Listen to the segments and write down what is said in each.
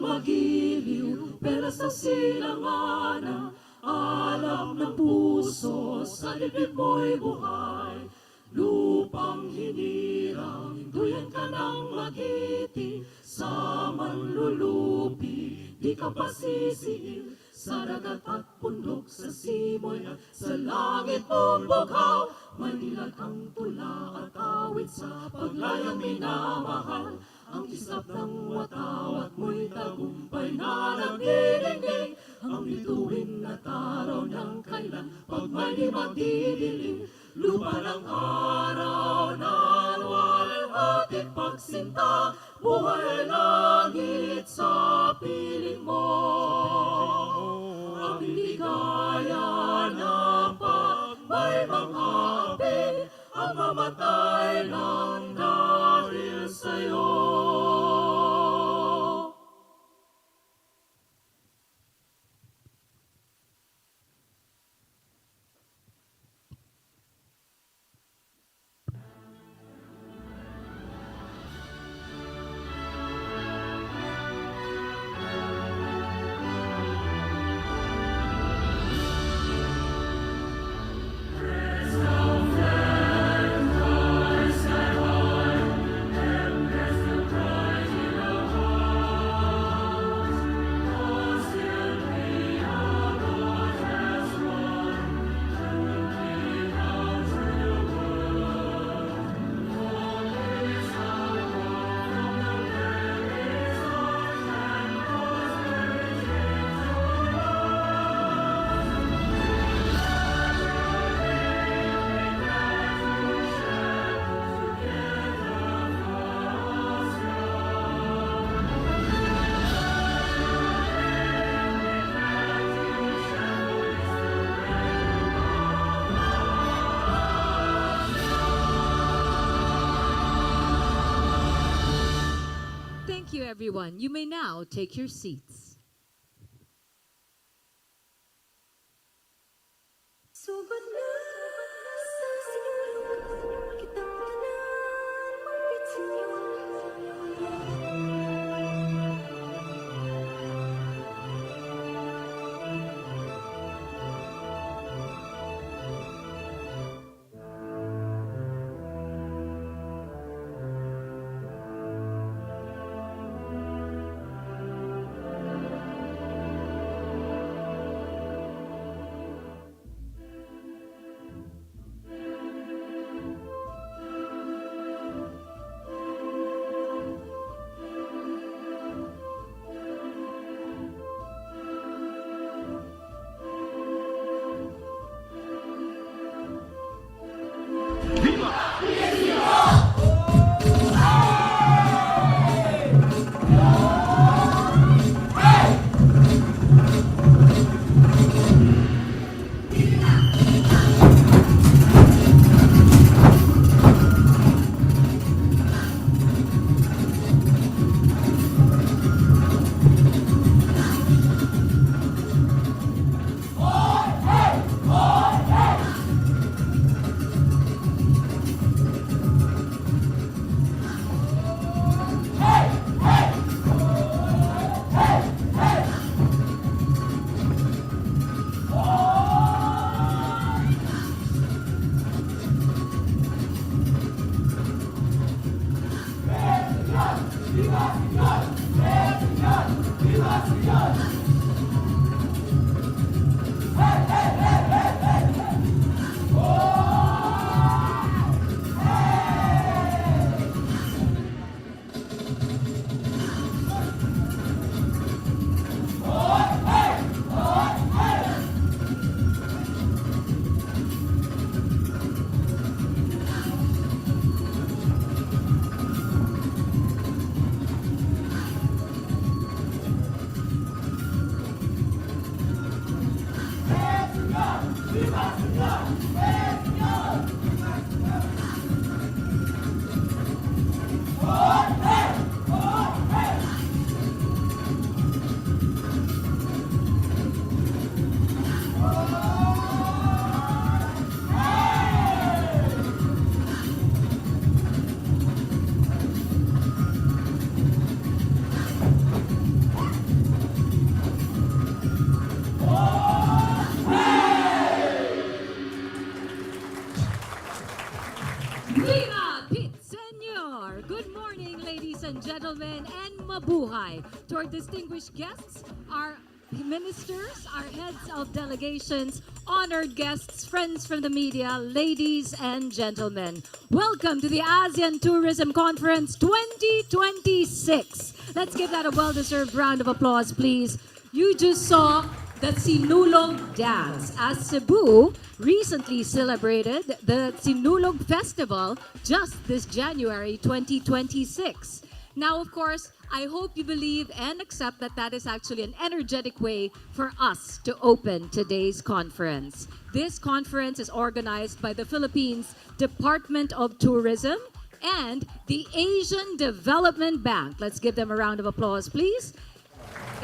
magiliw, pero sa silangan alam ng puso, sa dibdib mo'y buhay. Lupang hinirang, duyan ka ng magiti, sa manlulupi, di ka pasisiil. Sa dagat at bundok, sa simoy at sa langit mong bughaw, manilag ang tula at awit sa paglayang minamahal. Ang islap ng watawat mo'y tagumpay na nagdidingding, ang bituin at araw ng kailan, pag may di magdidilim. Lupa ng araw na walang ating pagsinta, buhay langit sa piling mo. Ang ligaya ng pag may mga api, ang mamatay ng dahil sa'yo. Thank you, everyone. You may now take your seats. Sugod na sa silong, kitang tanan mapit sa inyo. and gentlemen, and mabuhay. To our distinguished guests, our ministers, our heads of delegations, honored guests, friends from the media, ladies and gentlemen. Welcome to the ASEAN Tourism Conference 2026. Let's give that a well-deserved round of applause, please. You just saw the Sinulog dance, as Cebu recently celebrated the Sinulog Festival just this January 2026. Now, of course, I hope you believe and accept that that is actually an energetic way for us to open today's conference. This conference is organized by the Philippines Department of Tourism and the Asian Development Bank. Let's give them a round of applause, please.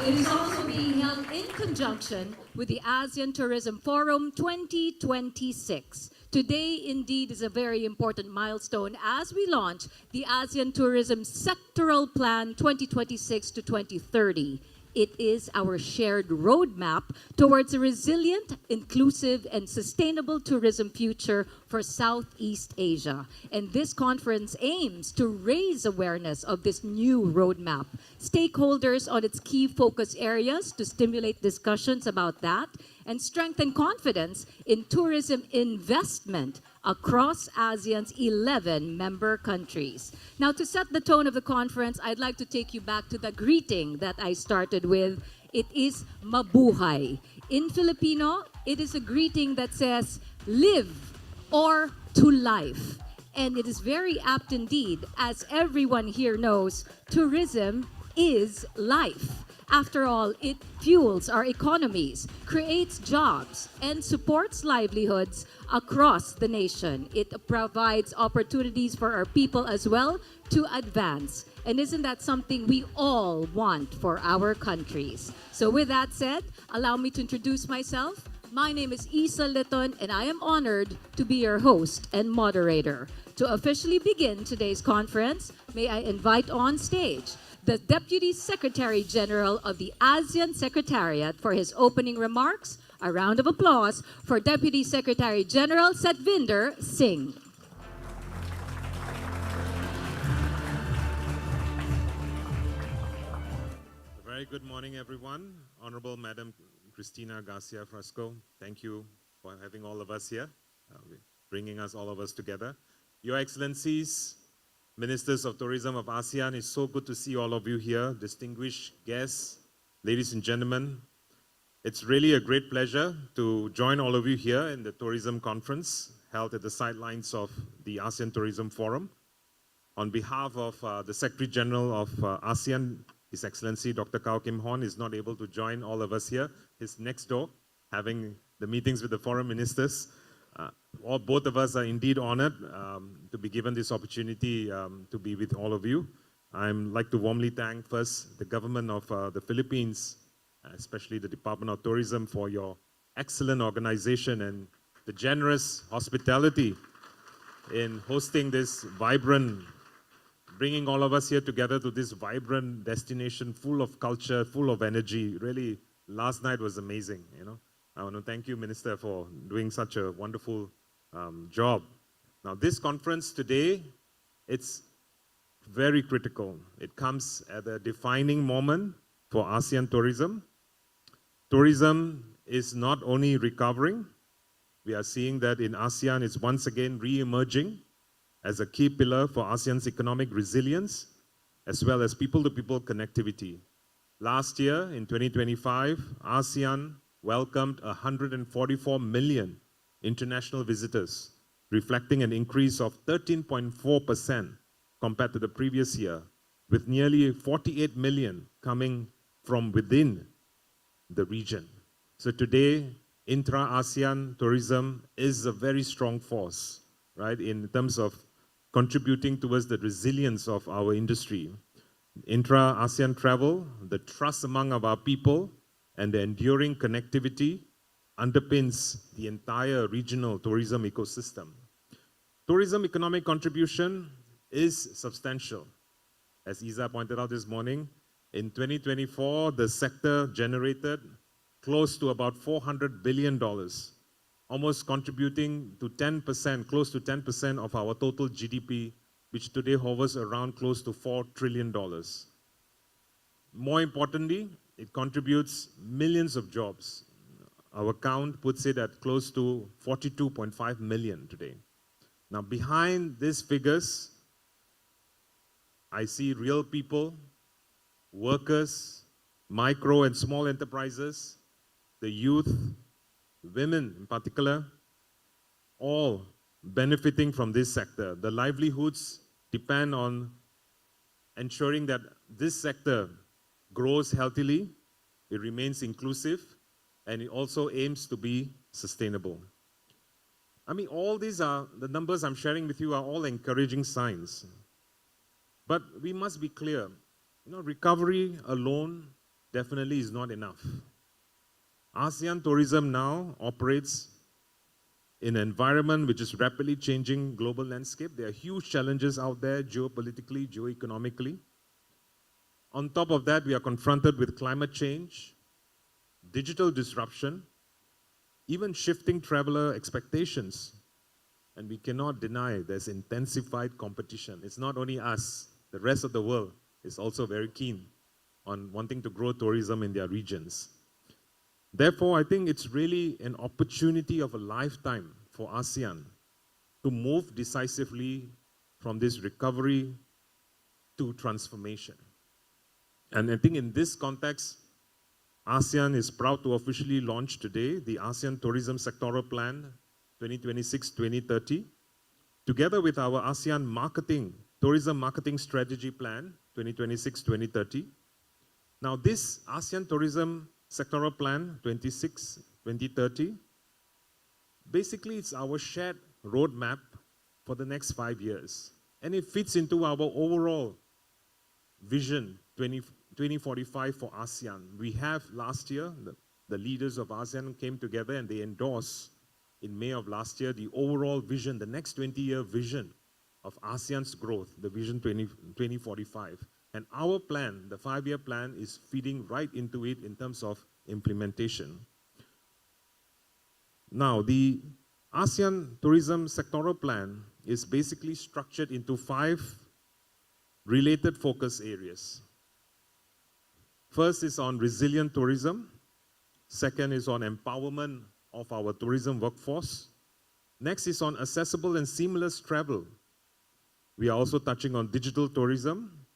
It is also being held in conjunction with the ASEAN Tourism Forum 2026. Today, indeed, is a very important milestone as we launch the ASEAN Tourism Sectoral Plan 2026 to 2030. It is our shared roadmap towards a resilient, inclusive, and sustainable tourism future for Southeast Asia. And this conference aims to raise awareness of this new roadmap, stakeholders on its key focus areas to stimulate discussions about that, and strengthen confidence in tourism investment across ASEAN's 11 member countries. Now, to set the tone of the conference, I'd like to take you back to the greeting that I started with. It is mabuhay. In Filipino, it is a greeting that says live or to life. And it is very apt indeed, as everyone here knows, tourism is life. After all, it fuels our economies, creates jobs, and supports livelihoods across the nation. It provides opportunities for our people as well to advance. And isn't that something we all want for our countries? So with that said, allow me to introduce myself. My name is Isa Litton, and I am honored to be your host and moderator. To officially begin today's conference, may I invite on stage the Deputy Secretary General of the ASEAN Secretariat for his opening remarks. A round of applause for Deputy Secretary General Satvinder Singh. A very good morning, everyone. Honorable Madam Cristina Garcia Frasco, thank you for having all of us here, bringing all of us together. Your Excellencies, Ministers of Tourism of ASEAN, it's so good to see all of you here, distinguished guests, ladies and gentlemen. It's really a great pleasure to join all of you here in the tourism conference held at the sidelines of the ASEAN Tourism Forum. On behalf of the Secretary General of ASEAN, His Excellency Dr. Kao Kim Horn is not able to join all of us here. He's next door having the meetings with the foreign ministers. Both of us are indeed honored to be given this opportunity to be with all of you. I'd like to warmly thank first the government of the Philippines, especially the Department of Tourism, for your excellent organization and the generous hospitality in hosting this vibrant, bringing all of us here together to this vibrant destination full of culture, full of energy. Really, last night was amazing, you know. I want to thank you, Minister, for doing such a wonderful job. Now, this conference today, it's very critical. It comes at a defining moment for ASEAN tourism. Tourism is not only recovering, we are seeing that in ASEAN it's once again re-emerging as a key pillar for ASEAN's economic resilience, as well as people-to-people connectivity. Last year, in 2025, ASEAN welcomed 144 million international visitors, reflecting an increase of 13.4% compared to the previous year, with nearly 48 million coming from within the region. So today, intra-ASEAN tourism is a very strong force, right, in terms of contributing towards the resilience of our industry. Intra-ASEAN travel, the trust among our people, and the enduring connectivity underpins the entire regional tourism ecosystem. Tourism economic contribution is substantial. As Isa pointed out this morning, in 2024, the sector generated close to about $400 billion, almost contributing to 10%, close to 10% of our total GDP which today hovers around close to $4 trillion. More importantly, it contributes millions of jobs. Our count puts it at close to 42.5 million today. Now, behind these figures, I see real people, workers, micro and small enterprises, the youth, women in particular, all benefiting from this sector. The livelihoods depend on ensuring that this sector grows healthily, it remains inclusive, and it also aims to be sustainable. I mean, all these are, the numbers I'm sharing with you are all encouraging signs. But we must be clear, recovery alone definitely is not enough. ASEAN tourism now operates in an environment which is rapidly changing global landscape. There are huge challenges out there, geopolitically, geoeconomically. On top of that, we are confronted with climate change, digital disruption, even shifting traveler expectations. And we cannot deny there's intensified competition. It's not only us, the rest of the world is also very keen on wanting to grow tourism in their regions. Therefore, I think it's really an opportunity of a lifetime for ASEAN to move decisively from this recovery to transformation. And I think in this context, ASEAN is proud to officially launch today the ASEAN Tourism Sectoral Plan 2026-2030, together with our ASEAN Tourism Marketing Strategy Plan 2026-2030. Now, this ASEAN Tourism Sectoral Plan 2030, basically it's our shared roadmap for the next 5 years. And it fits into our overall vision 2045 for ASEAN. We have last year, the leaders of ASEAN came together and they endorsed in May of last year the overall vision, the next 20-year vision of ASEAN's growth, the Vision 2045. And our plan, the 5-year plan, is feeding right into it in terms of implementation. Now, the ASEAN Tourism Sectoral Plan is basically structured into 5 related focus areas. First is on resilient tourism. Second is on empowerment of our tourism workforce. Next is on accessible and seamless travel. We are also touching on digital tourism,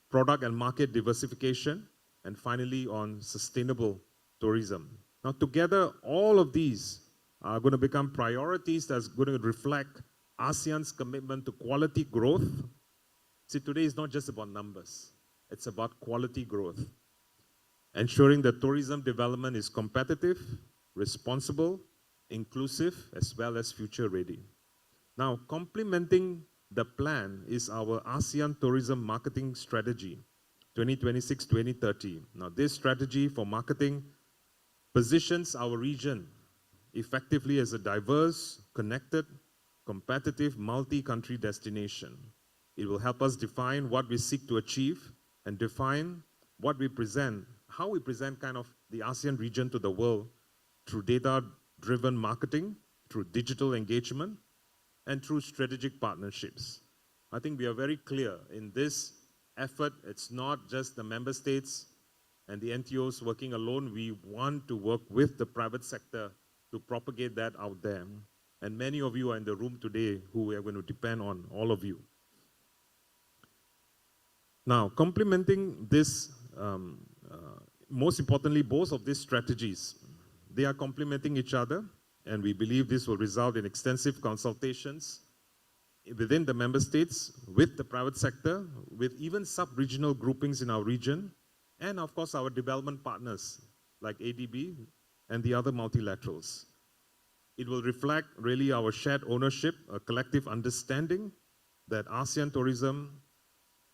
product and market diversification, and finally on sustainable tourism. Now together, all of these are going to become priorities that's going to reflect ASEAN's commitment to quality growth. See, today is not just about numbers. It's about quality growth. Ensuring that tourism development is competitive, responsible, inclusive, as well as future-ready. Now, complementing the plan is our ASEAN Tourism Marketing Strategy, 2026-2030. Now, this strategy for marketing positions our region effectively as a diverse, connected, competitive, multi-country destination. It will help us define what we seek to achieve and define what we present, how we present kind of the ASEAN region to the world through data-driven marketing, through digital engagement, and through strategic partnerships. I think we are very clear in this effort. It's not just the member states and the NTOs working alone. We want to work with the private sector to propagate that out there. And many of you are in the room today who we are going to depend on, all of you. Now, complementing this, most importantly, both of these strategies, they are complementing each other, and we believe this will result in extensive consultations within the member states, with the private sector, with even sub-regional groupings in our region, and of course our development partners like ADB and the other multilaterals. It will reflect really our shared ownership, a collective understanding that ASEAN tourism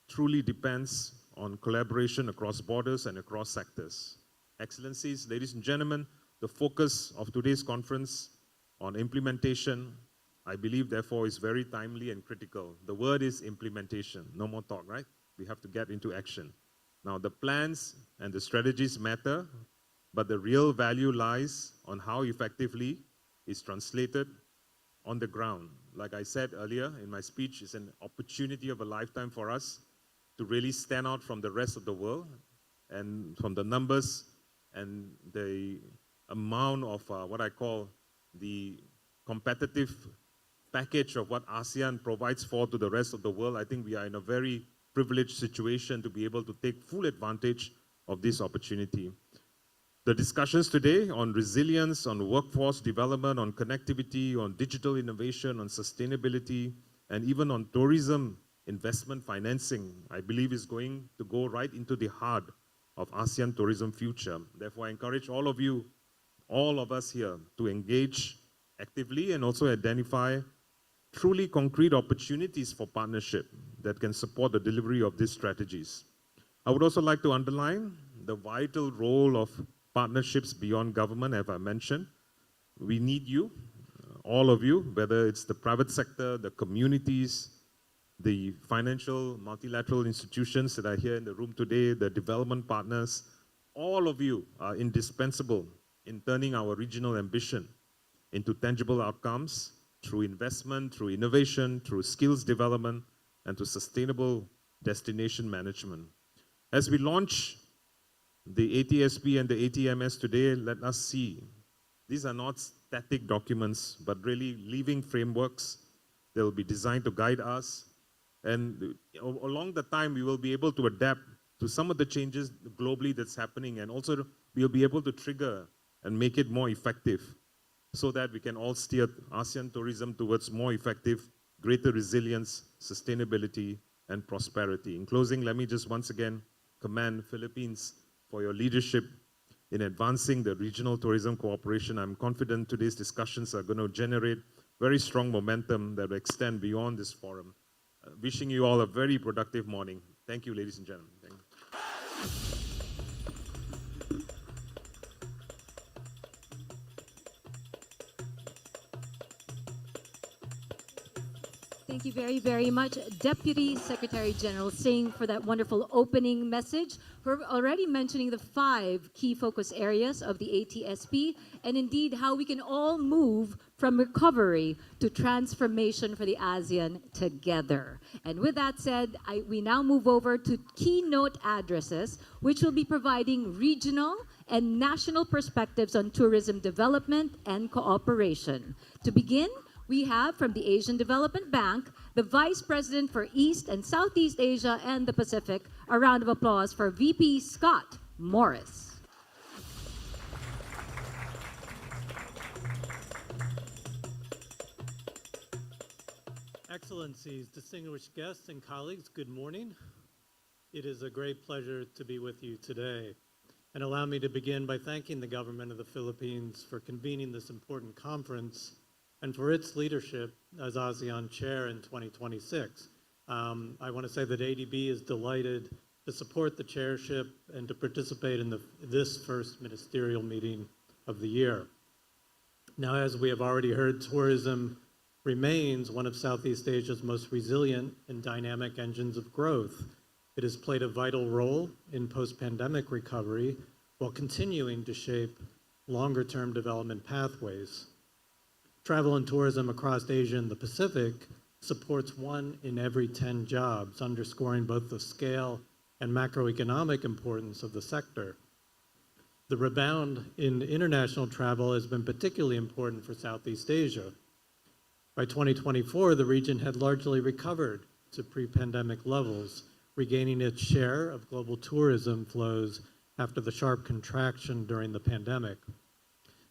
truly depends on collaboration across borders and across sectors. Excellencies, ladies and gentlemen, the focus of today's conference on implementation, I believe, therefore, is very timely and critical. The word is implementation. No more talk, right? We have to get into action. Now, the plans and the strategies matter, but the real value lies on how effectively is translated on the ground. Like I said earlier in my speech, it's an opportunity of a lifetime for us to really stand out from the rest of the world and from the numbers and the amount of what I call the competitive package of what ASEAN provides for to the rest of the world. I think we are in a very privileged situation to be able to take full advantage of this opportunity. The discussions today on resilience, on workforce development, on connectivity, on digital innovation, on sustainability, and even on tourism investment financing, I believe is going to go right into the heart of ASEAN tourism future. Therefore, I encourage all of you, all of us here, to engage actively and also identify truly concrete opportunities for partnership that can support the delivery of these strategies. I would also like to underline the vital role of partnerships beyond government, as I mentioned. We need you, all of you, whether it's the private sector, the communities, the financial multilateral institutions that are here in the room today, the development partners. All of you are indispensable in turning our regional ambition into tangible outcomes through investment, through innovation, through skills development, and to sustainable destination management. As we launch the ATSP and the ATMS today, let us see these are not static documents, but really living frameworks that will be designed to guide us. And along the time, we will be able to adapt to some of the changes globally that's happening, and also we'll be able to trigger and make it more effective so that we can all steer ASEAN tourism towards more effective, greater resilience, sustainability, and prosperity. In closing, let me just once again commend Philippines for your leadership in advancing the regional tourism cooperation. I'm confident today's discussions are going to generate very strong momentum that will extend beyond this forum. Wishing you all a very productive morning. Thank you, ladies and gentlemen. Thank you. Thank you very, very much, Deputy Secretary General Singh, for that wonderful opening message. We're already mentioning the 5 key focus areas of the ATSP, and indeed how we can all move from recovery to transformation for the ASEAN together. And with that said, we now move over to keynote addresses, which will be providing regional and national perspectives on tourism development and cooperation. To begin, we have from the Asian Development Bank, the Vice President for East and Southeast Asia and the Pacific. A round of applause for VP Scott Morris. Excellencies, distinguished guests and colleagues, good morning. It is a great pleasure to be with you today. And allow me to begin by thanking the government of the Philippines for convening this important conference and for its leadership as ASEAN Chair in 2026. I want to say that ADB is delighted to support the chairship and to participate in this first ministerial meeting of the year. Now, as we have already heard, tourism remains one of Southeast Asia's most resilient and dynamic engines of growth. It has played a vital role in post-pandemic recovery while continuing to shape longer-term development pathways. Travel and tourism across Asia and the Pacific supports 1 in every 10 jobs, underscoring both the scale and macroeconomic importance of the sector. The rebound in international travel has been particularly important for Southeast Asia. By 2024, the region had largely recovered to pre-pandemic levels, regaining its share of global tourism flows after the sharp contraction during the pandemic.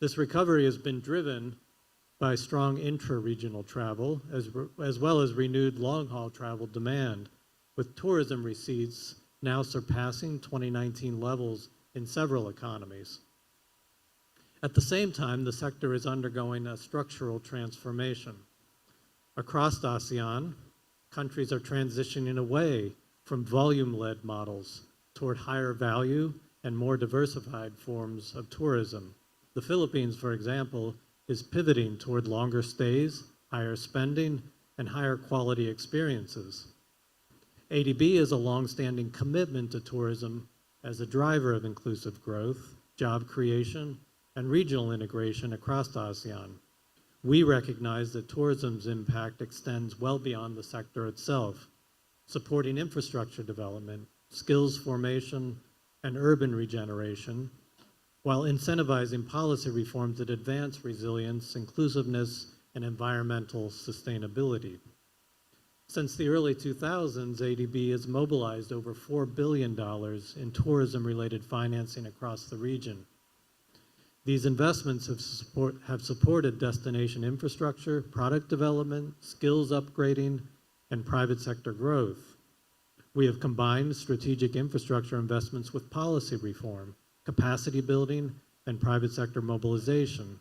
This recovery has been driven by strong intra-regional travel, as well as renewed long-haul travel demand, with tourism receipts now surpassing 2019 levels in several economies. At the same time, the sector is undergoing a structural transformation. Across ASEAN, countries are transitioning away from volume-led models toward higher value and more diversified forms of tourism. The Philippines, for example, is pivoting toward longer stays, higher spending, and higher quality experiences. ADB is a long-standing commitment to tourism as a driver of inclusive growth, job creation, and regional integration across ASEAN. We recognize that tourism's impact extends well beyond the sector itself, supporting infrastructure development, skills formation, and urban regeneration, while incentivizing policy reforms that advance resilience, inclusiveness, and environmental sustainability. Since the early 2000s, ADB has mobilized over $4 billion in tourism-related financing across the region. These investments have supported destination infrastructure, product development, skills upgrading, and private sector growth. We have combined strategic infrastructure investments with policy reform, capacity building, and private sector mobilization,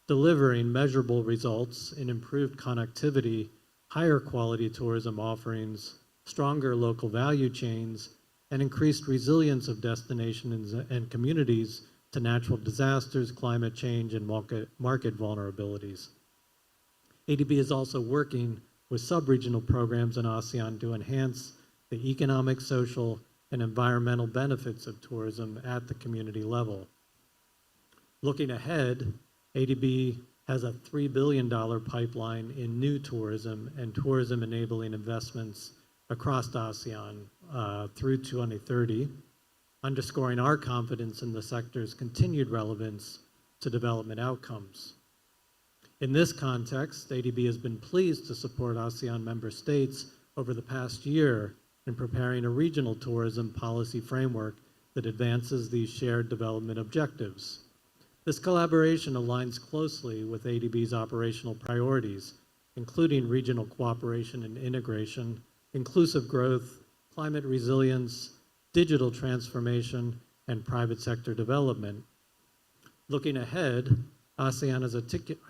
delivering measurable results in improved connectivity, higher quality tourism offerings, stronger local value chains, and increased resilience of destinations and communities to natural disasters, climate change, and market vulnerabilities. ADB is also working with sub-regional programs in ASEAN to enhance the economic, social, and environmental benefits of tourism at the community level. Looking ahead, ADB has a $3 billion pipeline in new tourism and tourism-enabling investments across ASEAN through 2030, underscoring our confidence in the sector's continued relevance to development outcomes. In this context, ADB has been pleased to support ASEAN member states over the past year in preparing a regional tourism policy framework that advances these shared development objectives. This collaboration aligns closely with ADB's operational priorities, including regional cooperation and integration, inclusive growth, climate resilience, digital transformation, and private sector development. Looking ahead, ASEAN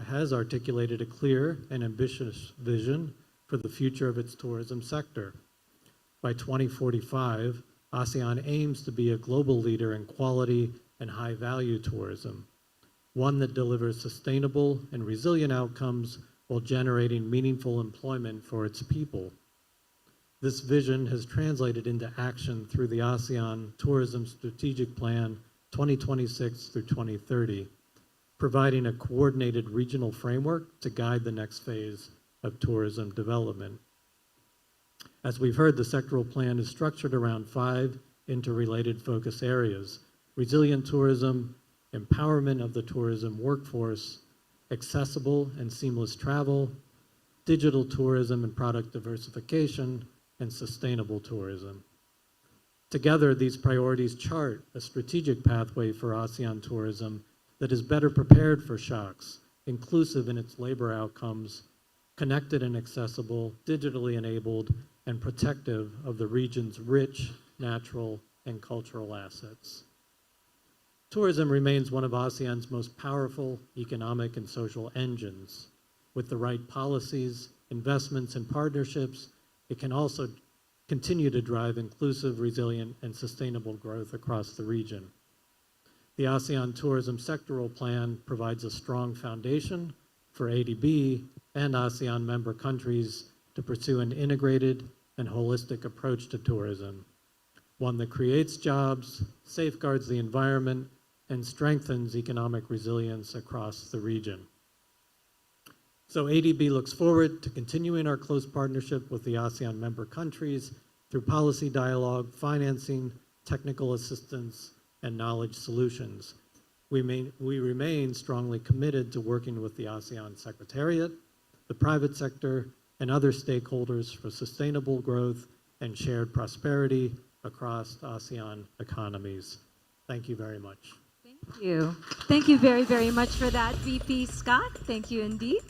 has articulated a clear and ambitious vision for the future of its tourism sector. By 2045, ASEAN aims to be a global leader in quality and high-value tourism, one that delivers sustainable and resilient outcomes while generating meaningful employment for its people. This vision has translated into action through the ASEAN Tourism Strategic Plan 2026 through 2030, providing a coordinated regional framework to guide the next phase of tourism development. As we've heard, the sectoral plan is structured around 5 interrelated focus areas: resilient tourism, empowerment of the tourism workforce, accessible and seamless travel, digital tourism and product diversification, and sustainable tourism. Together, these priorities chart a strategic pathway for ASEAN tourism that is better prepared for shocks, inclusive in its labor outcomes, connected and accessible, digitally enabled, and protective of the region's rich natural and cultural assets. Tourism remains one of ASEAN's most powerful economic and social engines. With the right policies, investments, and partnerships, it can also continue to drive inclusive, resilient, and sustainable growth across the region. The ASEAN Tourism Sectoral Plan provides a strong foundation for ADB and ASEAN member countries to pursue an integrated and holistic approach to tourism, one that creates jobs, safeguards the environment, and strengthens economic resilience across the region. So ADB looks forward to continuing our close partnership with the ASEAN member countries through policy dialogue, financing, technical assistance, and knowledge solutions. We remain strongly committed to working with the ASEAN Secretariat, the private sector, and other stakeholders for sustainable growth and shared prosperity across ASEAN economies. Thank you very much. Thank you. Thank you very, very much for that, VP Scott. Thank you indeed.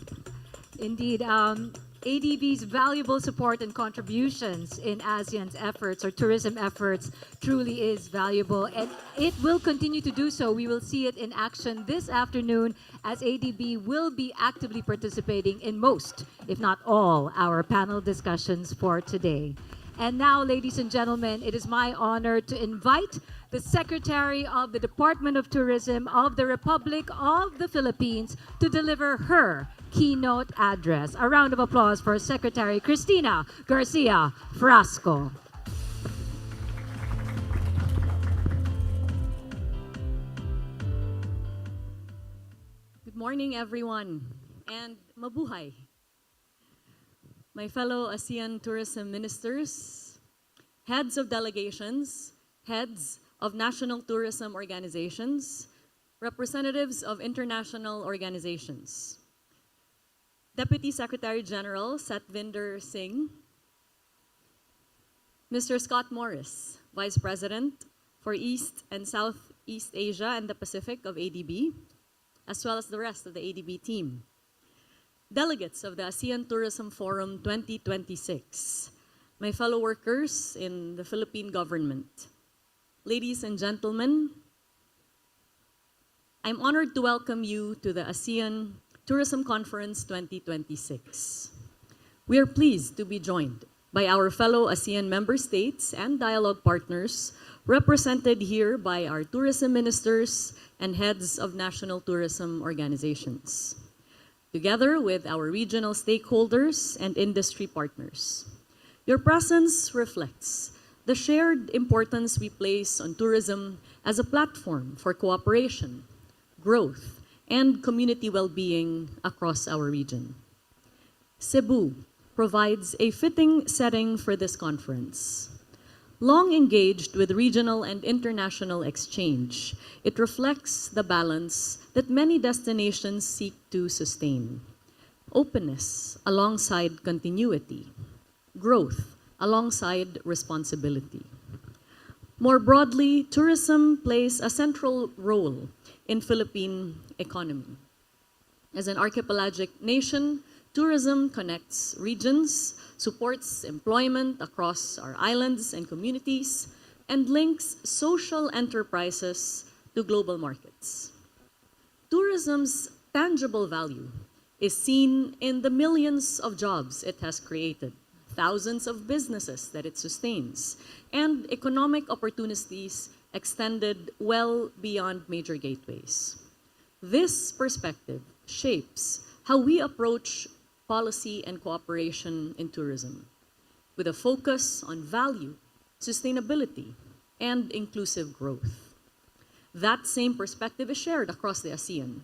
Indeed, ADB's valuable support and contributions in ASEAN's efforts or tourism efforts truly is valuable, and it will continue to do so. We will see it in action this afternoon as ADB will be actively participating in most, if not all, our panel discussions for today. And now, ladies and gentlemen, it is my honor to invite the Secretary of the Department of Tourism of the Republic of the Philippines to deliver her keynote address. A round of applause for Secretary Cristina Garcia Frasco. Good morning, everyone. and mabuhay. My fellow ASEAN tourism ministers, heads of delegations, heads of national tourism organizations, representatives of international organizations, Deputy Secretary General Satvinder Singh, Mr. Scott Morris, Vice President for East and Southeast Asia and the Pacific of ADB, as well as the rest of the ADB team, delegates of the ASEAN Tourism Forum 2026, my fellow workers in the Philippine government, ladies and gentlemen, I'm honored to welcome you to the ASEAN Tourism Conference 2026. We are pleased to be joined by our fellow ASEAN member states and dialogue partners represented here by our tourism ministers and heads of national tourism organizations, together with our regional stakeholders and industry partners. Your presence reflects the shared importance we place on tourism as a platform for cooperation, growth, and community well-being across our region. Cebu provides a fitting setting for this conference. Long engaged with regional and international exchange, it reflects the balance that many destinations seek to sustain. Openness alongside continuity, growth alongside responsibility. More broadly, tourism plays a central role in Philippine economy. As an archipelagic nation, tourism connects regions, supports employment across our islands and communities, and links social enterprises to global markets. Tourism's tangible value is seen in the millions of jobs it has created, thousands of businesses that it sustains, and economic opportunities extended well beyond major gateways. This perspective shapes how we approach policy and cooperation in tourism, with a focus on value, sustainability, and inclusive growth. That same perspective is shared across the ASEAN.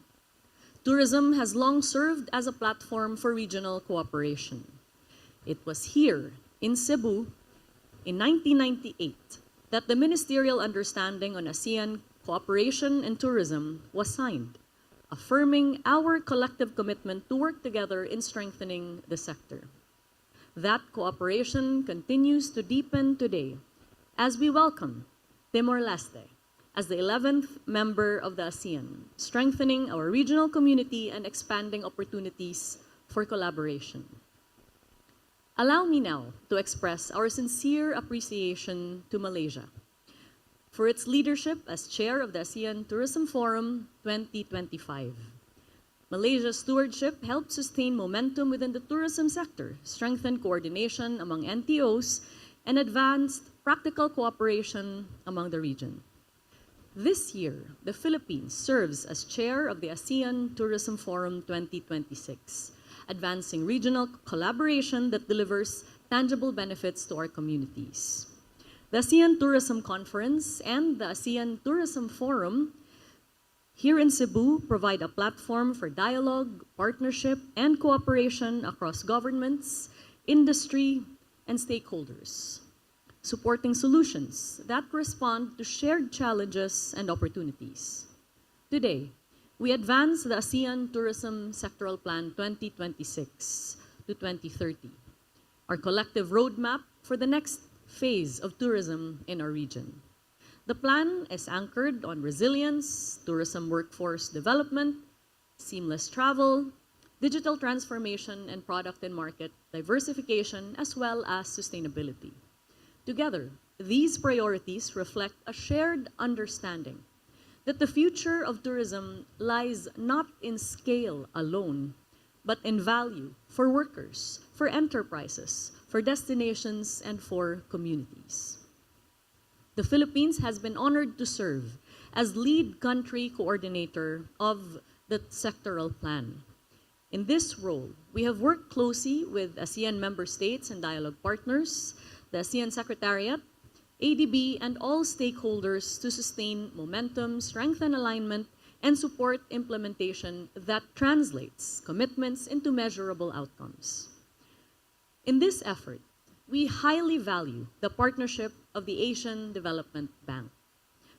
Tourism has long served as a platform for regional cooperation. It was here in Cebu in 1998 that the Ministerial Understanding on ASEAN Cooperation and Tourism was signed, affirming our collective commitment to work together in strengthening the sector. That cooperation continues to deepen today as we welcome Timor-Leste as the 11th member of the ASEAN, strengthening our regional community and expanding opportunities for collaboration. Allow me now to express our sincere appreciation to Malaysia for its leadership as chair of the ASEAN Tourism Forum 2025. Malaysia's stewardship helped sustain momentum within the tourism sector, strengthen coordination among NTOs, and advanced practical cooperation among the region. This year, the Philippines serves as chair of the ASEAN Tourism Forum 2026, advancing regional collaboration that delivers tangible benefits to our communities. The ASEAN Tourism Conference and the ASEAN Tourism Forum here in Cebu provide a platform for dialogue, partnership, and cooperation across governments, industry, and stakeholders, supporting solutions that respond to shared challenges and opportunities. Today, we advance the ASEAN Tourism Sectoral Plan 2026 to 2030, our collective roadmap for the next phase of tourism in our region. The plan is anchored on resilience, tourism workforce development, seamless travel, digital transformation, and product and market diversification, as well as sustainability. Together, these priorities reflect a shared understanding that the future of tourism lies not in scale alone, but in value for workers, for enterprises, for destinations, and for communities. The Philippines has been honored to serve as lead country coordinator of the sectoral plan. In this role, we have worked closely with ASEAN member states and dialogue partners, the ASEAN Secretariat, ADB, and all stakeholders to sustain momentum, strengthen alignment, and support implementation that translates commitments into measurable outcomes. In this effort, we highly value the partnership of the Asian Development Bank,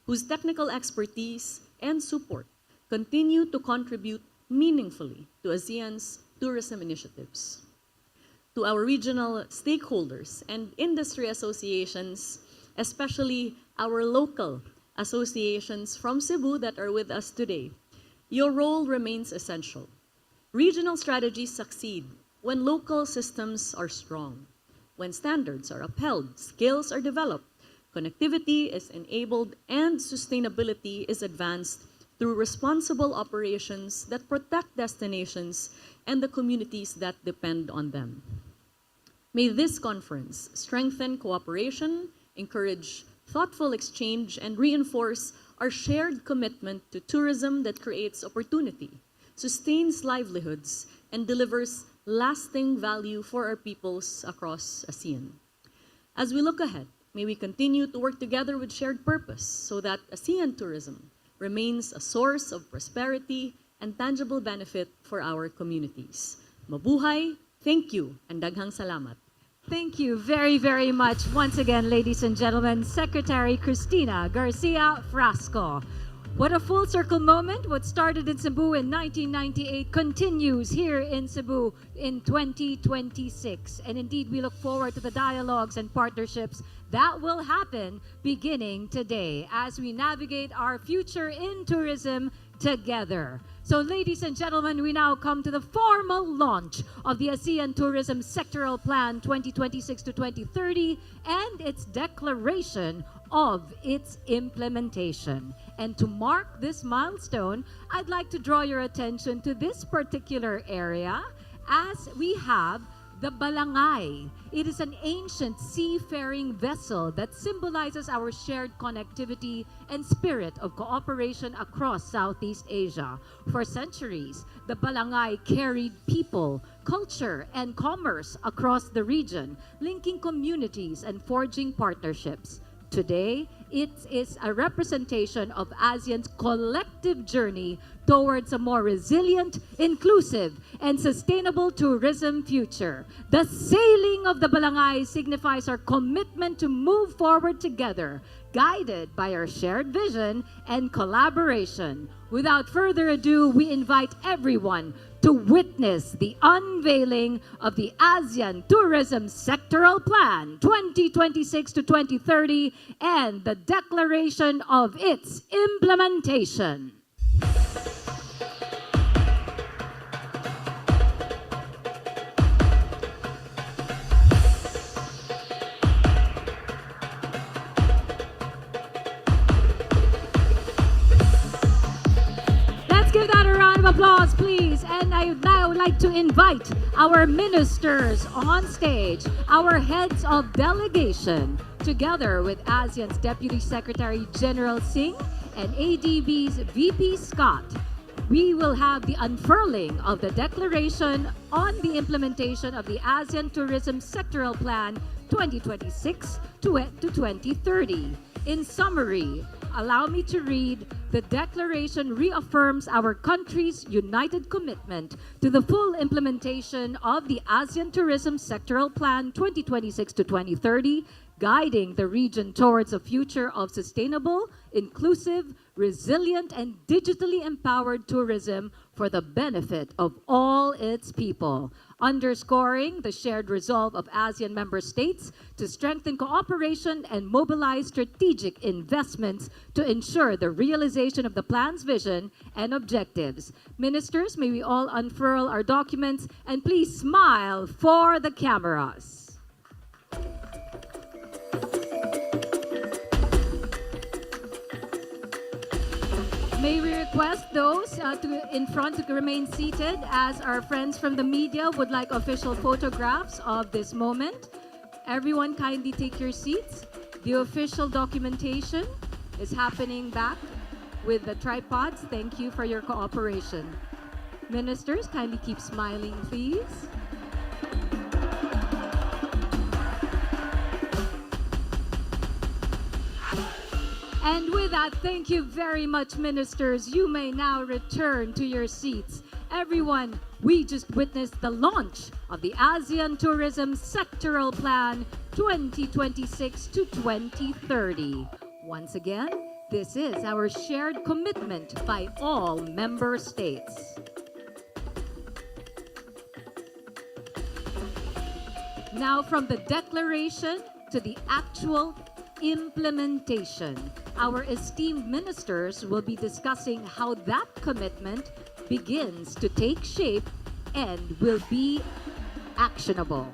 whose technical expertise and support continue to contribute meaningfully to ASEAN's tourism initiatives. To our regional stakeholders and industry associations, especially our local associations from Cebu that are with us today, your role remains essential. Regional strategies succeed when local systems are strong, when standards are upheld, skills are developed, connectivity is enabled, and sustainability is advanced through responsible operations that protect destinations and the communities that depend on them. May this conference strengthen cooperation, encourage thoughtful exchange, and reinforce our shared commitment to tourism that creates opportunity, sustains livelihoods, and delivers lasting value for our peoples across ASEAN. As we look ahead, may we continue to work together with shared purpose so that ASEAN tourism remains a source of prosperity and tangible benefit for our communities. Mabuhay, thank you, and daghang salamat. Thank you very, very much once again, ladies and gentlemen, Secretary Cristina Garcia Frasco. What a full circle moment. What started in Cebu in 1998 continues here in Cebu in 2026. And indeed, we look forward to the dialogues and partnerships that will happen beginning today as we navigate our future in tourism together. So ladies and gentlemen, we now come to the formal launch of the ASEAN Tourism Sectoral Plan 2026 to 2030 and its declaration of its implementation. And to mark this milestone, I'd like to draw your attention to this particular area as we have the balangay. It is an ancient seafaring vessel that symbolizes our shared connectivity and spirit of cooperation across Southeast Asia. For centuries, the balangay carried people, culture, and commerce across the region, linking communities and forging partnerships. Today, it is a representation of ASEAN's collective journey towards a more resilient, inclusive, and sustainable tourism future. The sailing of the balangay signifies our commitment to move forward together, guided by our shared vision and collaboration. Without further ado, we invite everyone to witness the unveiling of the ASEAN Tourism Sectoral Plan 2026 to 2030 and the declaration of its implementation. Give that a round of applause, please. And I would now like to invite our ministers on stage, our heads of delegation, together with ASEAN's Deputy Secretary General Singh and ADB's VP Scott. We will have the unfurling of the declaration on the implementation of the ASEAN Tourism Sectoral Plan 2026 to 2030. In summary, allow me to read, the declaration reaffirms our country's united commitment to the full implementation of the ASEAN Tourism Sectoral Plan 2026 to 2030, guiding the region towards a future of sustainable, inclusive, resilient, and digitally empowered tourism for the benefit of all its people. Underscoring the shared resolve of ASEAN member states to strengthen cooperation and mobilize strategic investments to ensure the realization of the plan's vision and objectives. Ministers, may we all unfurl our documents and please smile for the cameras. May we request those in front to remain seated as our friends from the media would like official photographs of this moment. Everyone kindly take your seats. The official documentation is happening back with the tripods. Thank you for your cooperation. Ministers, kindly keep smiling, please. And with that, thank you very much, ministers. You may now return to your seats. Everyone, we just witnessed the launch of the ASEAN Tourism Sectoral Plan 2026 to 2030. Once again, this is our shared commitment by all member states. Now, from the declaration to the actual implementation, our esteemed ministers will be discussing how that commitment begins to take shape and will be actionable.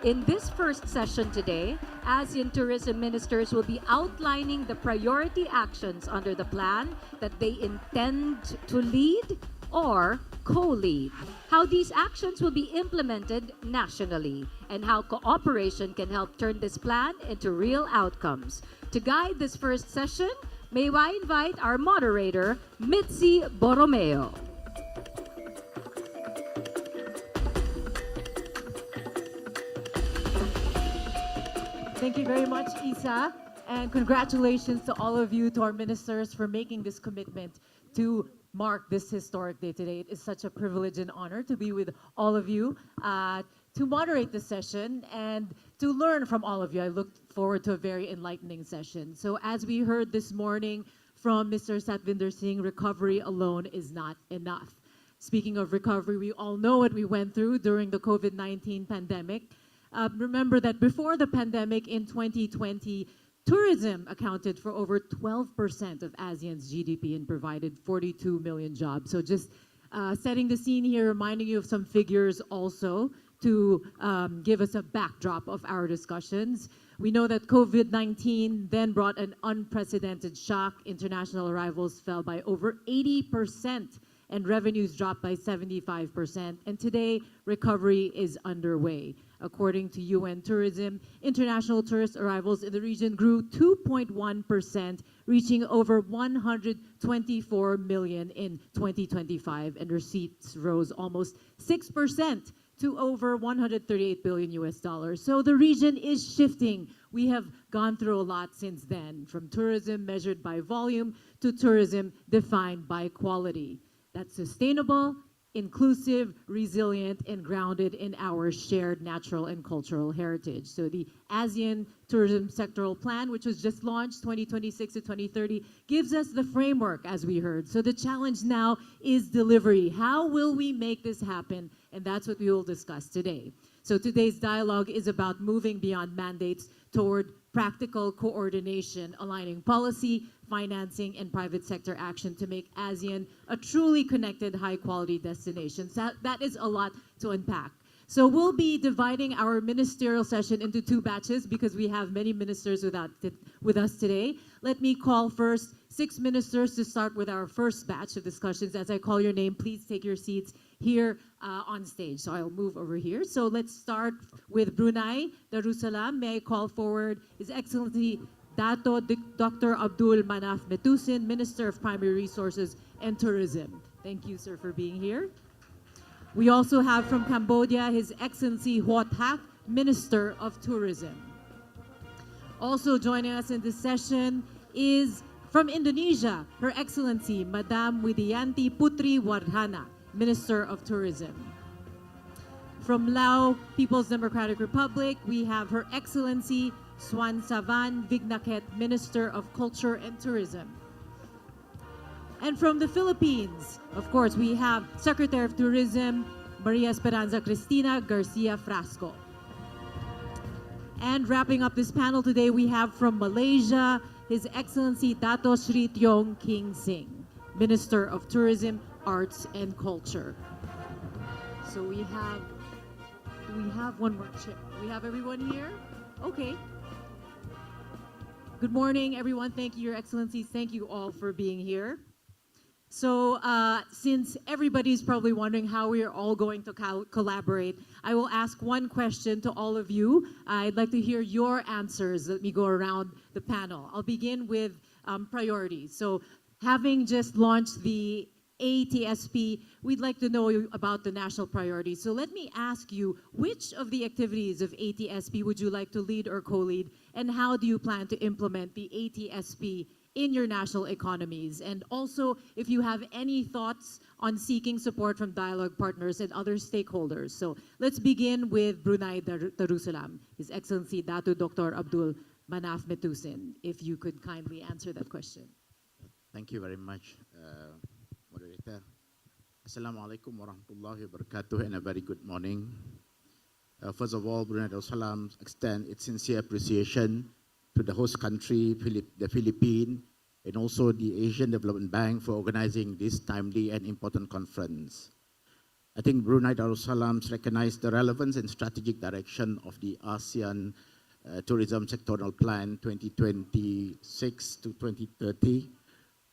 In this first session today, ASEAN tourism ministers will be outlining the priority actions under the plan that they intend to lead or co-lead, how these actions will be implemented nationally, and how cooperation can help turn this plan into real outcomes. To guide this first session, may I invite our moderator, Mitzi Borromeo. Thank you very much, Isa, and congratulations to all of you, to our ministers, for making this commitment to mark this historic day today. It is such a privilege and honor to be with all of you, to moderate this session and to learn from all of you. I look forward to a very enlightening session. So as we heard this morning from Mr. Satvinder Singh, recovery alone is not enough. Speaking of recovery, we all know what we went through during the COVID-19 pandemic. Remember that before the pandemic in 2020, tourism accounted for over 12% of ASEAN's GDP and provided 42 million jobs. So just setting the scene here, reminding you of some figures also to give us a backdrop of our discussions. We know that COVID-19 then brought an unprecedented shock. International arrivals fell by over 80% and revenues dropped by 75%. And today, recovery is underway. According to UN Tourism, international tourist arrivals in the region grew 2.1%, reaching over 124 million in 2025, and receipts rose almost 6% to over 138 billion US dollars. So the region is shifting. We have gone through a lot since then, from tourism measured by volume to tourism defined by quality. That's sustainable, inclusive, resilient, and grounded in our shared natural and cultural heritage. So the ASEAN Tourism Sectoral Plan, which was just launched 2026 to 2030, gives us the framework, as we heard. So the challenge now is delivery. How will we make this happen? And that's what we will discuss today. So today's dialogue is about moving beyond mandates toward practical coordination, aligning policy, financing, and private sector action to make ASEAN a truly connected, high-quality destination. So that is a lot to unpack. So we'll be dividing our ministerial session into two batches because we have many ministers with us today. Let me call first 6 ministers to start with our first batch of discussions. As I call your name, please take your seats here on stage. So I'll move over here. So let's start with Brunei Darussalam. May I call forward His Excellency Dato Dr. Abdul Manaf Metusin, Minister of Primary Resources and Tourism. Thank you, sir, for being here. We also have from Cambodia, His Excellency Huot Hak, Minister of Tourism. Also joining us in this session is from Indonesia, Her Excellency Madam Widianti Putri Wardhana, Minister of Tourism. From Laos People's Democratic Republic, we have Her Excellency Swan Savan Vignaket, Minister of Culture and Tourism. And from the Philippines, of course, we have Secretary of Tourism Maria Esperanza Cristina Garcia Frasco. And wrapping up this panel today, we have from Malaysia, His Excellency Dato Sri Tiong King Sing, Minister of Tourism, Arts and Culture. So do we have one more chip? We have everyone here? Okay. Good morning, everyone. Thank you, Your Excellencies. Thank you all for being here. So since everybody's probably wondering how we are all going to collaborate, I will ask one question to all of you. I'd like to hear your answers. Let me go around the panel. I'll begin with priorities. So having just launched the ATSP, we'd like to know about the national priorities. So let me ask you, which of the activities of ATSP would you like to lead or co-lead, and how do you plan to implement the ATSP in your national economies? And also, if you have any thoughts on seeking support from dialogue partners and other stakeholders. So let's begin with Brunei Darussalam, His Excellency Datu Dr. Abdul Manaf Metusin. If you could kindly answer that question. Thank you very much, moderator. Assalamualaikum warahmatullahi wabarakatuh, and a very good morning. First of all, Brunei Darussalam extend its sincere appreciation to the host country, the Philippines, and also the Asian Development Bank for organizing this timely and important conference. I think Brunei Darussalam recognized the relevance and strategic direction of the ASEAN Tourism Sectoral Plan 2026 to 2030,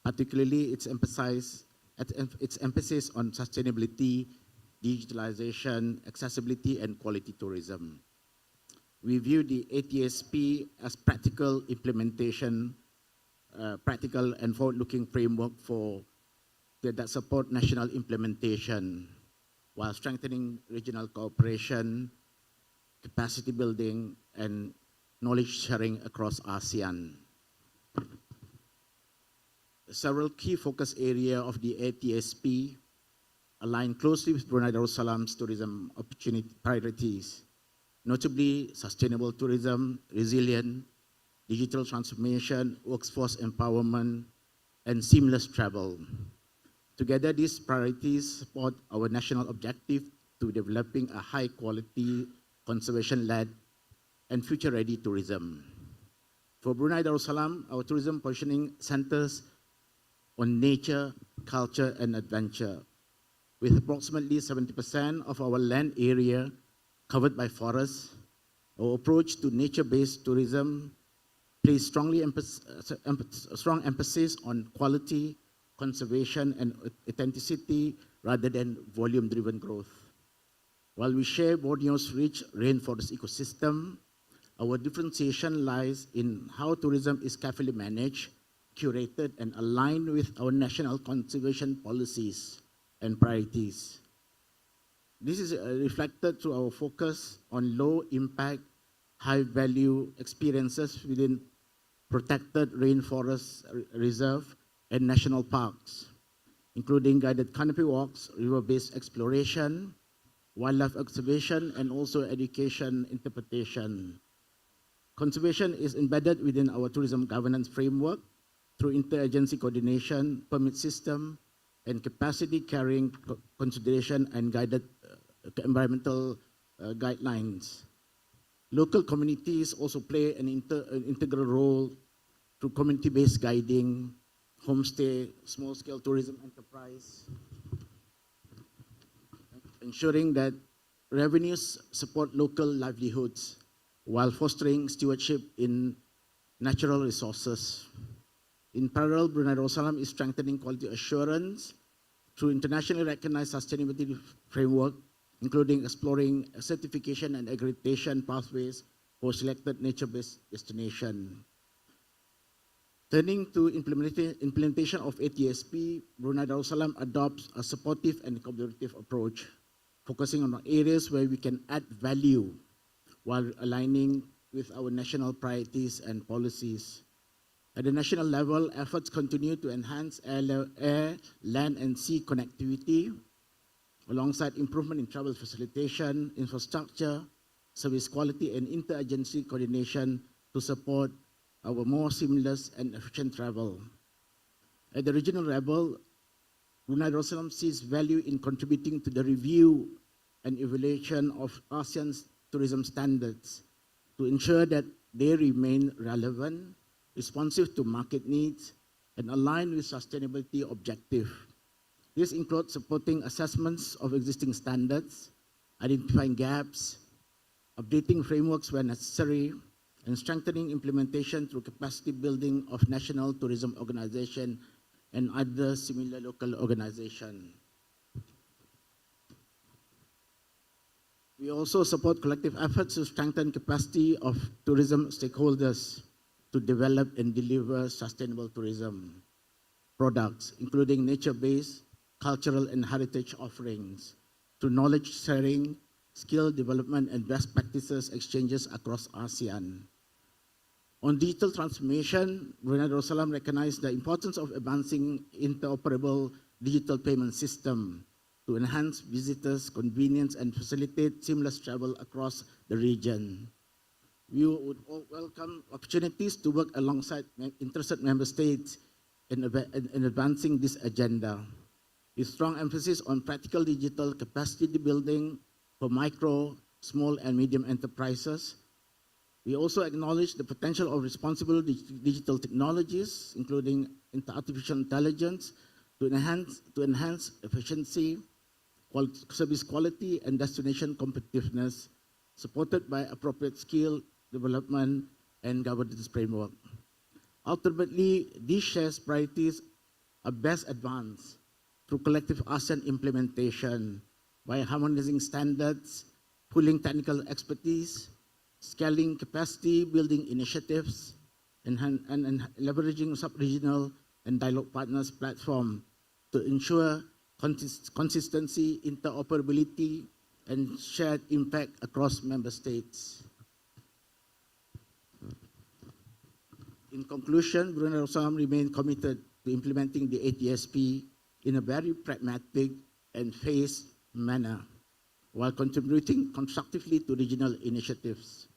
particularly its emphasis on sustainability, digitalization, accessibility, and quality tourism. We view the ATSP as practical implementation, practical and forward-looking framework that support national implementation while strengthening regional cooperation, capacity building, and knowledge sharing across ASEAN. Several key focus areas of the ATSP align closely with Brunei Darussalam's tourism opportunity priorities, notably sustainable tourism, resilient, digital transformation, workforce empowerment, and seamless travel. Together, these priorities support our national objective to developing a high-quality, conservation-led, and future-ready tourism. For Brunei Darussalam, our tourism positioning centers on nature, culture, and adventure. With approximately 70% of our land area covered by forests, our approach to nature-based tourism places strong emphasis on quality, conservation, and authenticity rather than volume-driven growth. While we share Borneo's rich rainforest ecosystem, our differentiation lies in how tourism is carefully managed, curated, and aligned with our national conservation policies and priorities. This is reflected through our focus on low-impact, high-value experiences within protected rainforest reserve and national parks, including guided canopy walks, river-based exploration, wildlife observation, and also education interpretation. Conservation is embedded within our tourism governance framework through interagency coordination, permit system, and capacity carrying consideration and guided environmental guidelines. Local communities also play an integral role through community-based guiding, homestay, small-scale tourism enterprise, ensuring that revenues support local livelihoods while fostering stewardship in natural resources. In parallel, Brunei Darussalam is strengthening quality assurance through internationally recognized sustainability framework, including exploring certification and accreditation pathways for selected nature-based destinations. Turning to implementation of ATSP, Brunei Darussalam adopts a supportive and collaborative approach, focusing on areas where we can add value while aligning with our national priorities and policies. At the national level, efforts continue to enhance air, land, and sea connectivity, alongside improvement in travel facilitation, infrastructure, service quality, and interagency coordination to support our more seamless and efficient travel. At the regional level, Brunei Darussalam sees value in contributing to the review and evaluation of ASEAN's tourism standards to ensure that they remain relevant, responsive to market needs, and aligned with sustainability objectives. This includes supporting assessments of existing standards, identifying gaps, updating frameworks where necessary, and strengthening implementation through capacity building of national tourism organizations and other similar local organizations. We also support collective efforts to strengthen capacity of tourism stakeholders to develop and deliver sustainable tourism products, including nature-based, cultural, and heritage offerings, through knowledge sharing, skill development, and best practices exchanges across ASEAN. On digital transformation, Brunei Darussalam recognized the importance of advancing interoperable digital payment system to enhance visitors' convenience and facilitate seamless travel across the region. We would all welcome opportunities to work alongside interested member states in advancing this agenda, with strong emphasis on practical digital capacity building for micro, small, and medium enterprises. We also acknowledge the potential of responsible digital technologies, including artificial intelligence, to enhance efficiency, service quality, and destination competitiveness, supported by appropriate skill development and governance framework. Ultimately, these shared priorities are best advanced through collective ASEAN implementation by harmonizing standards, pooling technical expertise, scaling capacity building initiatives, and leveraging sub-regional and dialogue partners platform to ensure consistency, interoperability, and shared impact across member states. In conclusion, Brunei Darussalam remains committed to implementing the ATSP in a very pragmatic and phased manner, while contributing constructively to regional initiatives.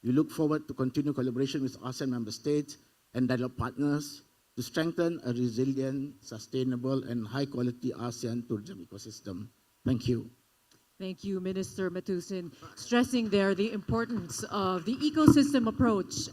We look forward to continued collaboration with ASEAN member states and dialogue partners to strengthen a resilient, sustainable, and high-quality ASEAN tourism ecosystem. Thank you. Thank you, Minister Matusin, stressing there the importance of the ecosystem approach.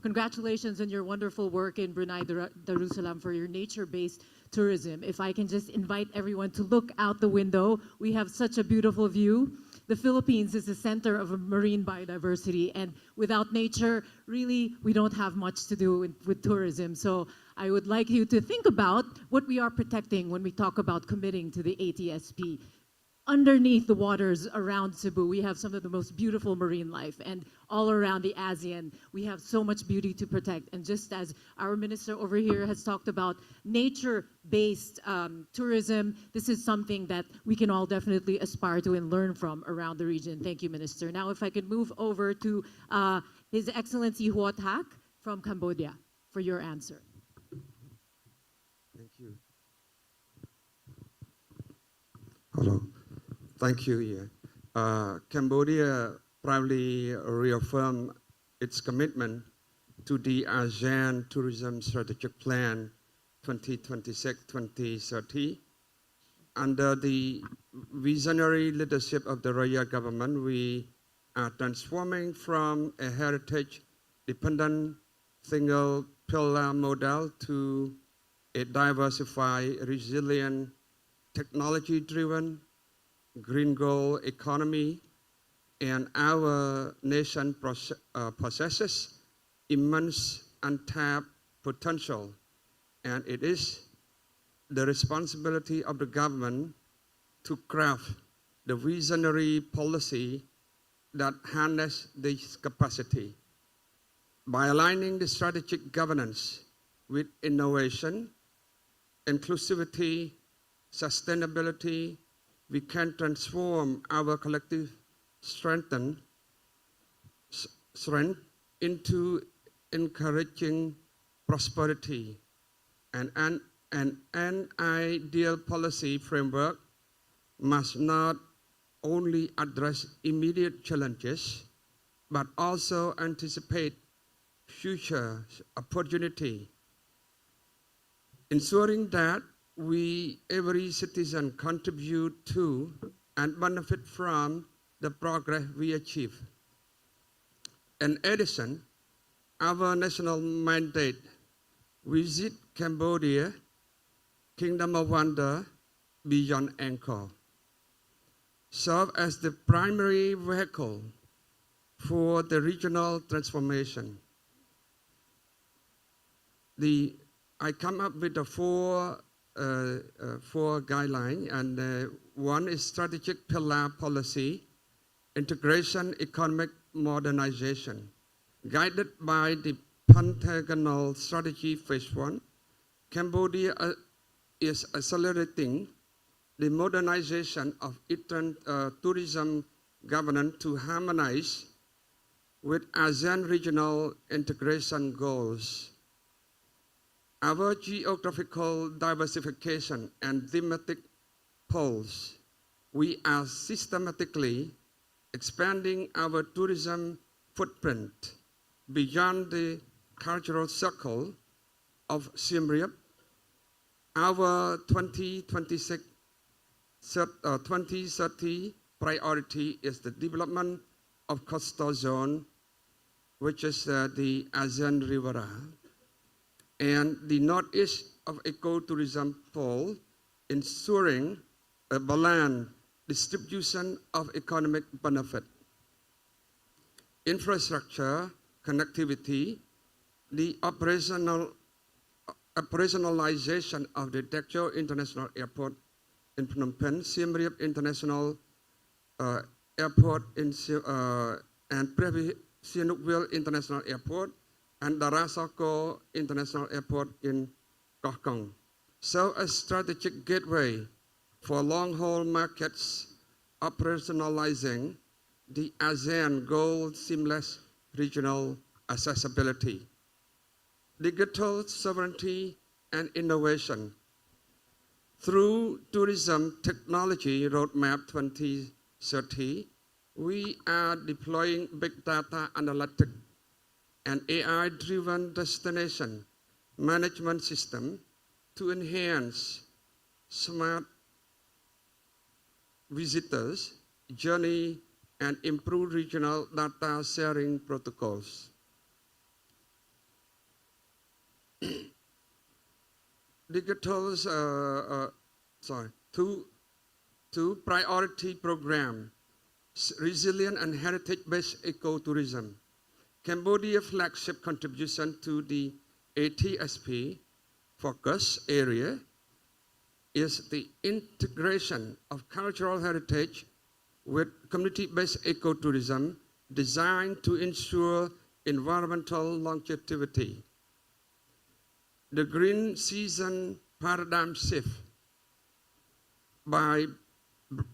Congratulations on your wonderful work in Brunei Darussalam for your nature-based tourism. If I can just invite everyone to look out the window, we have such a beautiful view. The Philippines is the center of marine biodiversity, and without nature, really, we don't have much to do with tourism. So I would like you to think about what we are protecting when we talk about committing to the ATSP. Underneath the waters around Cebu, we have some of the most beautiful marine life, and all around the ASEAN, we have so much beauty to protect. And just as our minister over here has talked about nature-based tourism, this is something that we can all definitely aspire to and learn from around the region. Thank you, Minister. Now, if I could move over to His Excellency Huot Hak from Cambodia for your answer. Thank you. Hello. Thank you, Ian. Cambodia proudly reaffirmed its commitment to the ASEAN Tourism Strategic Plan 2026-2030. Under the visionary leadership of the royal government, we are transforming from a heritage-dependent single-pillar model to a diversified, resilient, technology-driven, green gold economy, and our nation possesses immense untapped potential, and it is the responsibility of the government to craft the visionary policy that harness this capacity. By aligning the strategic governance with innovation, inclusivity, sustainability, we can transform our collective strength into encouraging prosperity. And an ideal policy framework must not only address immediate challenges, but also anticipate future opportunity, ensuring that every citizen contribute to and benefit from the progress we achieve. In addition, our national mandate, Visit Cambodia, Kingdom of Wonder, Beyond Angkor, serve as the primary vehicle for the regional transformation. I come up with the four guidelines, and one is strategic pillar policy, integration, economic modernization. Guided by the Pentagonal Strategy Phase 1, Cambodia is accelerating the modernization of its tourism governance to harmonize with ASEAN regional integration goals. Our geographical diversification and thematic poles, we are systematically expanding our tourism footprint beyond the cultural circle of Siem Reap. Our 2030 priority is the development of coastal zone, which is the ASEAN Riviera, and the northeast of ecotourism pole, ensuring a balanced distribution of economic benefit. Infrastructure, connectivity, the operationalization of the Tekcho International Airport in Phnom Penh, Siem Reap International Airport and Previ Sihanoukville International Airport, and Darasako International Airport in Koh Kong. So a strategic gateway for long-haul markets, operationalizing the ASEAN goal seamless regional accessibility. Digital sovereignty and innovation. Through Tourism Technology Roadmap 2030, we are deploying big data analytics and AI-driven destination management system to enhance smart visitors' journey and improve regional data sharing protocols. Two priority program, resilient and heritage-based ecotourism. Cambodia flagship contribution to the ATSP focus area is the integration of cultural heritage with community-based ecotourism designed to ensure environmental longevity. The green season paradigm shift by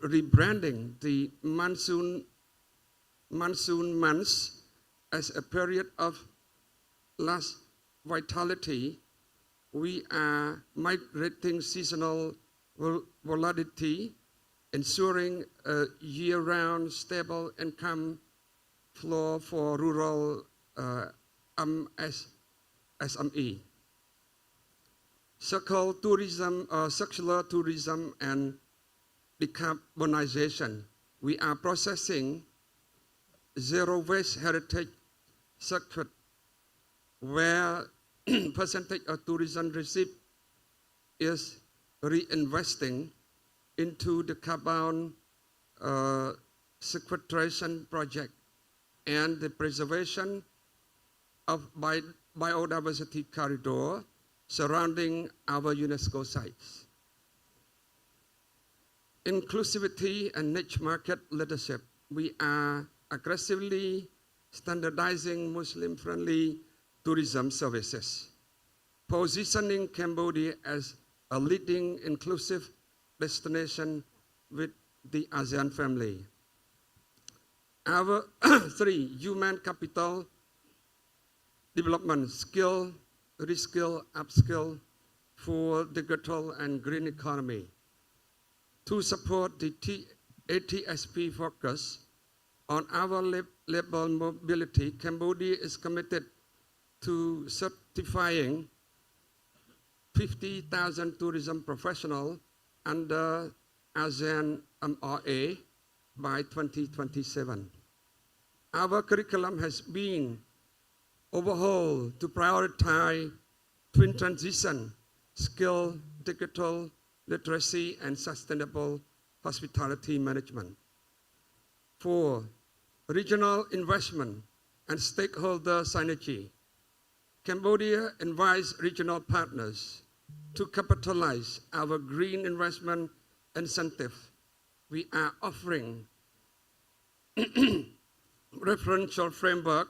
rebranding the monsoon months as a period of last vitality. We are migrating seasonal volatility, ensuring a year-round stable income flow for rural SME. Circular tourism and decarbonization. We are processing zero-waste heritage circuit where percentage of tourism received is reinvesting into the carbon sequestration project and the preservation of biodiversity corridor surrounding our UNESCO sites. Inclusivity and niche market leadership. We are aggressively standardizing Muslim-friendly tourism services, positioning Cambodia as a leading inclusive destination with the ASEAN family. Our 3, human capital development, skill, reskill, upskill for digital and green economy. To support the ATSP focus on our labor mobility, Cambodia is committed to certifying 50,000 tourism professionals under ASEAN MRA by 2027. Our curriculum has been overhauled to prioritize twin transition, skill, digital literacy, and sustainable hospitality management. 4, regional investment and stakeholder synergy. Cambodia invites regional partners to capitalize our green investment incentive. We are offering referential framework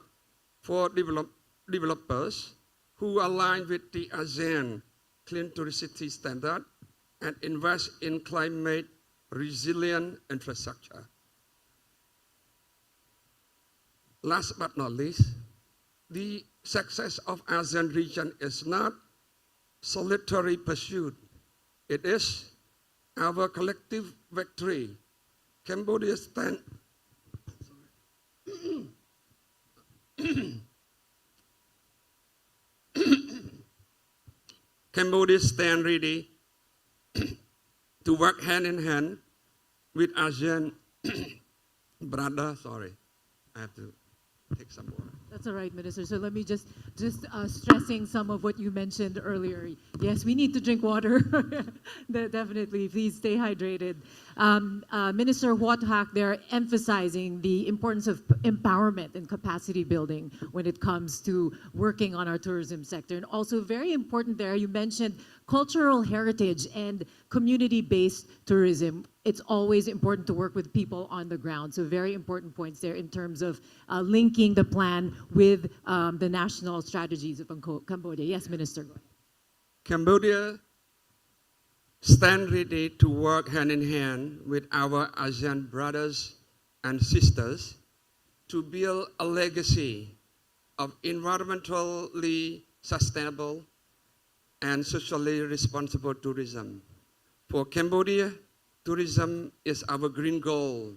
for developers who align with the ASEAN Clean Touristy Standard and invest in climate resilient infrastructure. last but not least, the success of ASEAN region is not solitary pursuit. It is our collective victory. Cambodia stand Cambodia stand ready to work hand in hand with ASEAN brother. Sorry, I have to take some water. That's all right, Minister. So let me just stressing some of what you mentioned earlier. Yes, we need to drink water. Definitely, please stay hydrated. Minister Huathak, they're emphasizing the importance of empowerment and capacity building when it comes to working on our tourism sector. And also very important there, you mentioned cultural heritage and community-based tourism. It's always important to work with people on the ground. So very important points there in terms of linking the plan with the national strategies of Cambodia. Yes, Minister. Go ahead. Cambodia stand ready to work hand in hand with our ASEAN brothers and sisters to build a legacy of environmentally sustainable and socially responsible tourism. For Cambodia, tourism is our green goal.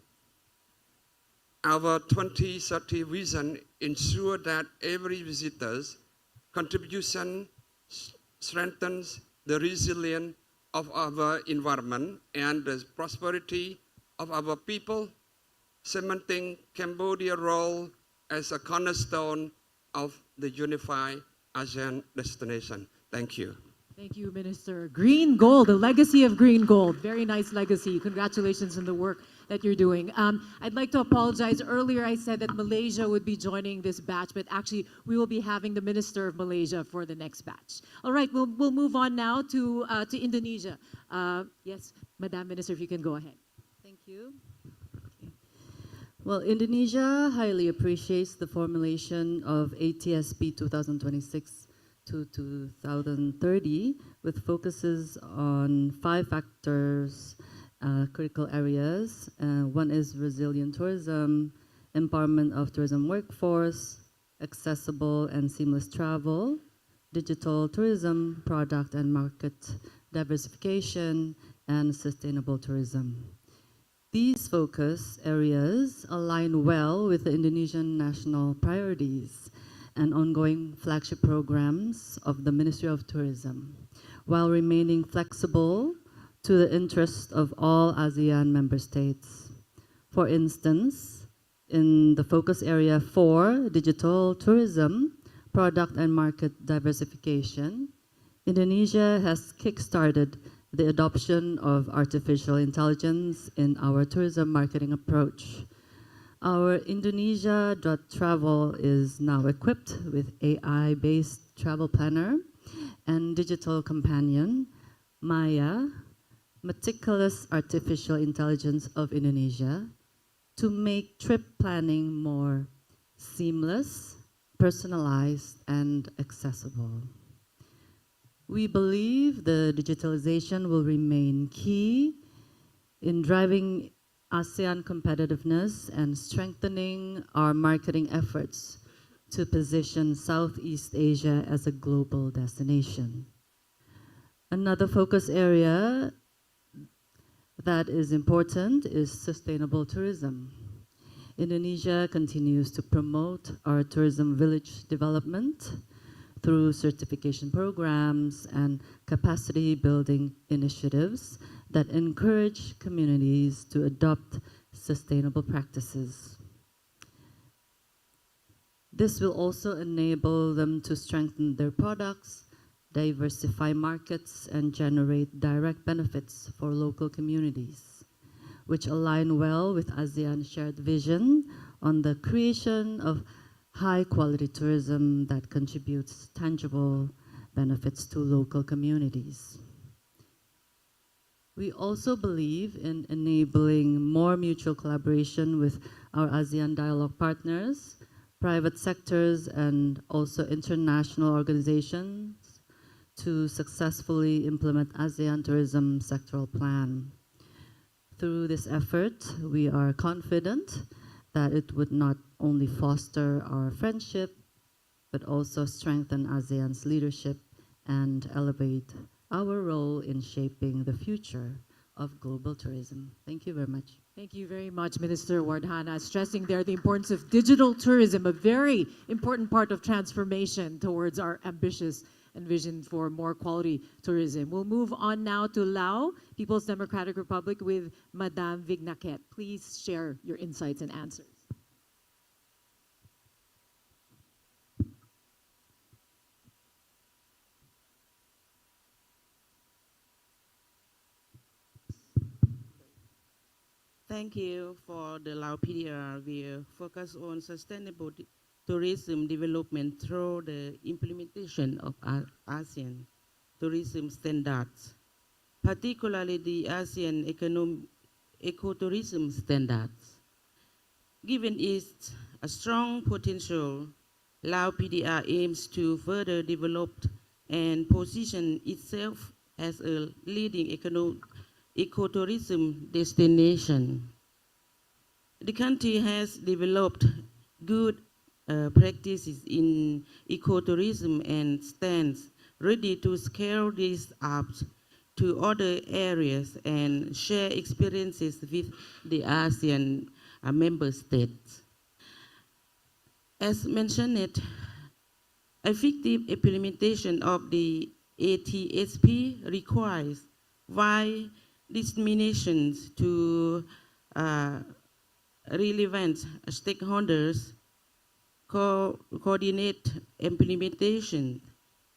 Our 2030 vision ensures that every visitor's contribution strengthens the resilience of our environment and the prosperity of our people, cementing Cambodia's role as a cornerstone of the unified ASEAN destination. Thank you. Thank you, Minister. Green gold, the legacy of green gold. Very nice legacy. Congratulations on the work that you're doing. I'd like to apologize. Earlier I said that Malaysia would be joining this batch, but actually we will be having the Minister of Malaysia for the next batch. All right, we'll move on now to Indonesia. Yes, Madam Minister, if you can go ahead. Thank you. Okay. Well, Indonesia highly appreciates the formulation of ATSP 2026 to 2030 with focuses on 5 factors, critical areas. One is resilient tourism, empowerment of tourism workforce, accessible and seamless travel, digital tourism, product and market diversification, and sustainable tourism. These focus areas align well with the Indonesian national priorities and ongoing flagship programs of the Ministry of Tourism, while remaining flexible to the interest of all ASEAN member states. For instance, in the focus area 4, digital tourism, product and market diversification, Indonesia has kickstarted the adoption of artificial intelligence in our tourism marketing approach. Our Indonesia.travel is now equipped with AI-based travel planner and digital companion, Maya, meticulous artificial intelligence of Indonesia, to make trip planning more seamless, personalized, and accessible. We believe the digitalization will remain key in driving ASEAN competitiveness and strengthening our marketing efforts to position Southeast Asia as a global destination. Another focus area that is important is sustainable tourism. Indonesia continues to promote our tourism village development through certification programs and capacity building initiatives that encourage communities to adopt sustainable practices. This will also enable them to strengthen their products, diversify markets, and generate direct benefits for local communities, which align well with ASEAN's shared vision on the creation of high-quality tourism that contributes tangible benefits to local communities. We also believe in enabling more mutual collaboration with our ASEAN dialogue partners, private sectors, and also international organizations to successfully implement ASEAN Tourism Sectoral Plan. Through this effort, we are confident that it would not only foster our friendship, but also strengthen ASEAN's leadership and elevate our role in shaping the future of global tourism. Thank you very much. Thank you very much, Minister Wardhana, stressing there the importance of digital tourism, a very important part of transformation towards our ambitious and vision for more quality tourism. We'll move on now to Laos, People's Democratic Republic, with Madame Vignaquet. Please share your insights and answers. Thank you for the Lao PDR. We focus on sustainable tourism development through the implementation of ASEAN tourism standards, particularly the ASEAN ecotourism standards. Given its a strong potential, Lao PDR aims to further develop and position itself as a leading ecotourism destination. The country has developed good practices in ecotourism and stands ready to scale this up to other areas and share experiences with the ASEAN member states. As mentioned, effective implementation of the ATSP requires wide disseminations to relevant stakeholders, coordinate implementation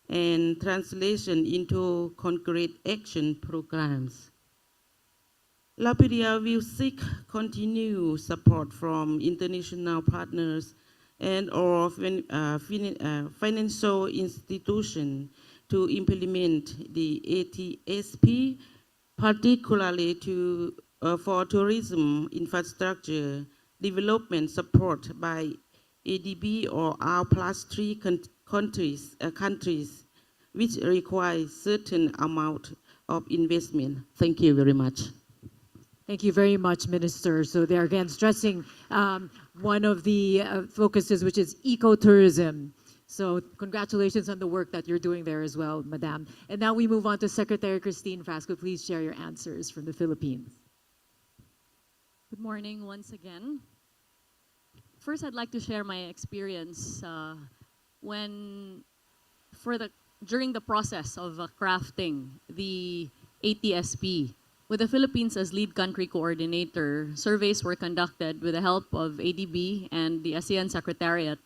and translation into concrete action programs. Lapedia will seek continued support from international partners and or financial institutions to implement the ATSP, particularly for tourism infrastructure development support by ADB or R+3 countries, which require certain amount of investment. Thank you very much. Thank you very much, Minister. So they're again stressing one of the focuses, which is ecotourism. So congratulations on the work that you're doing there as well, Madam. And now we move on to Secretary Christine Frasco. Please share your answers from the Philippines. Good morning once again. First, I'd like to share my experience during the process of crafting the ATSP. With the Philippines as lead country coordinator, surveys were conducted with the help of ADB and the ASEAN Secretariat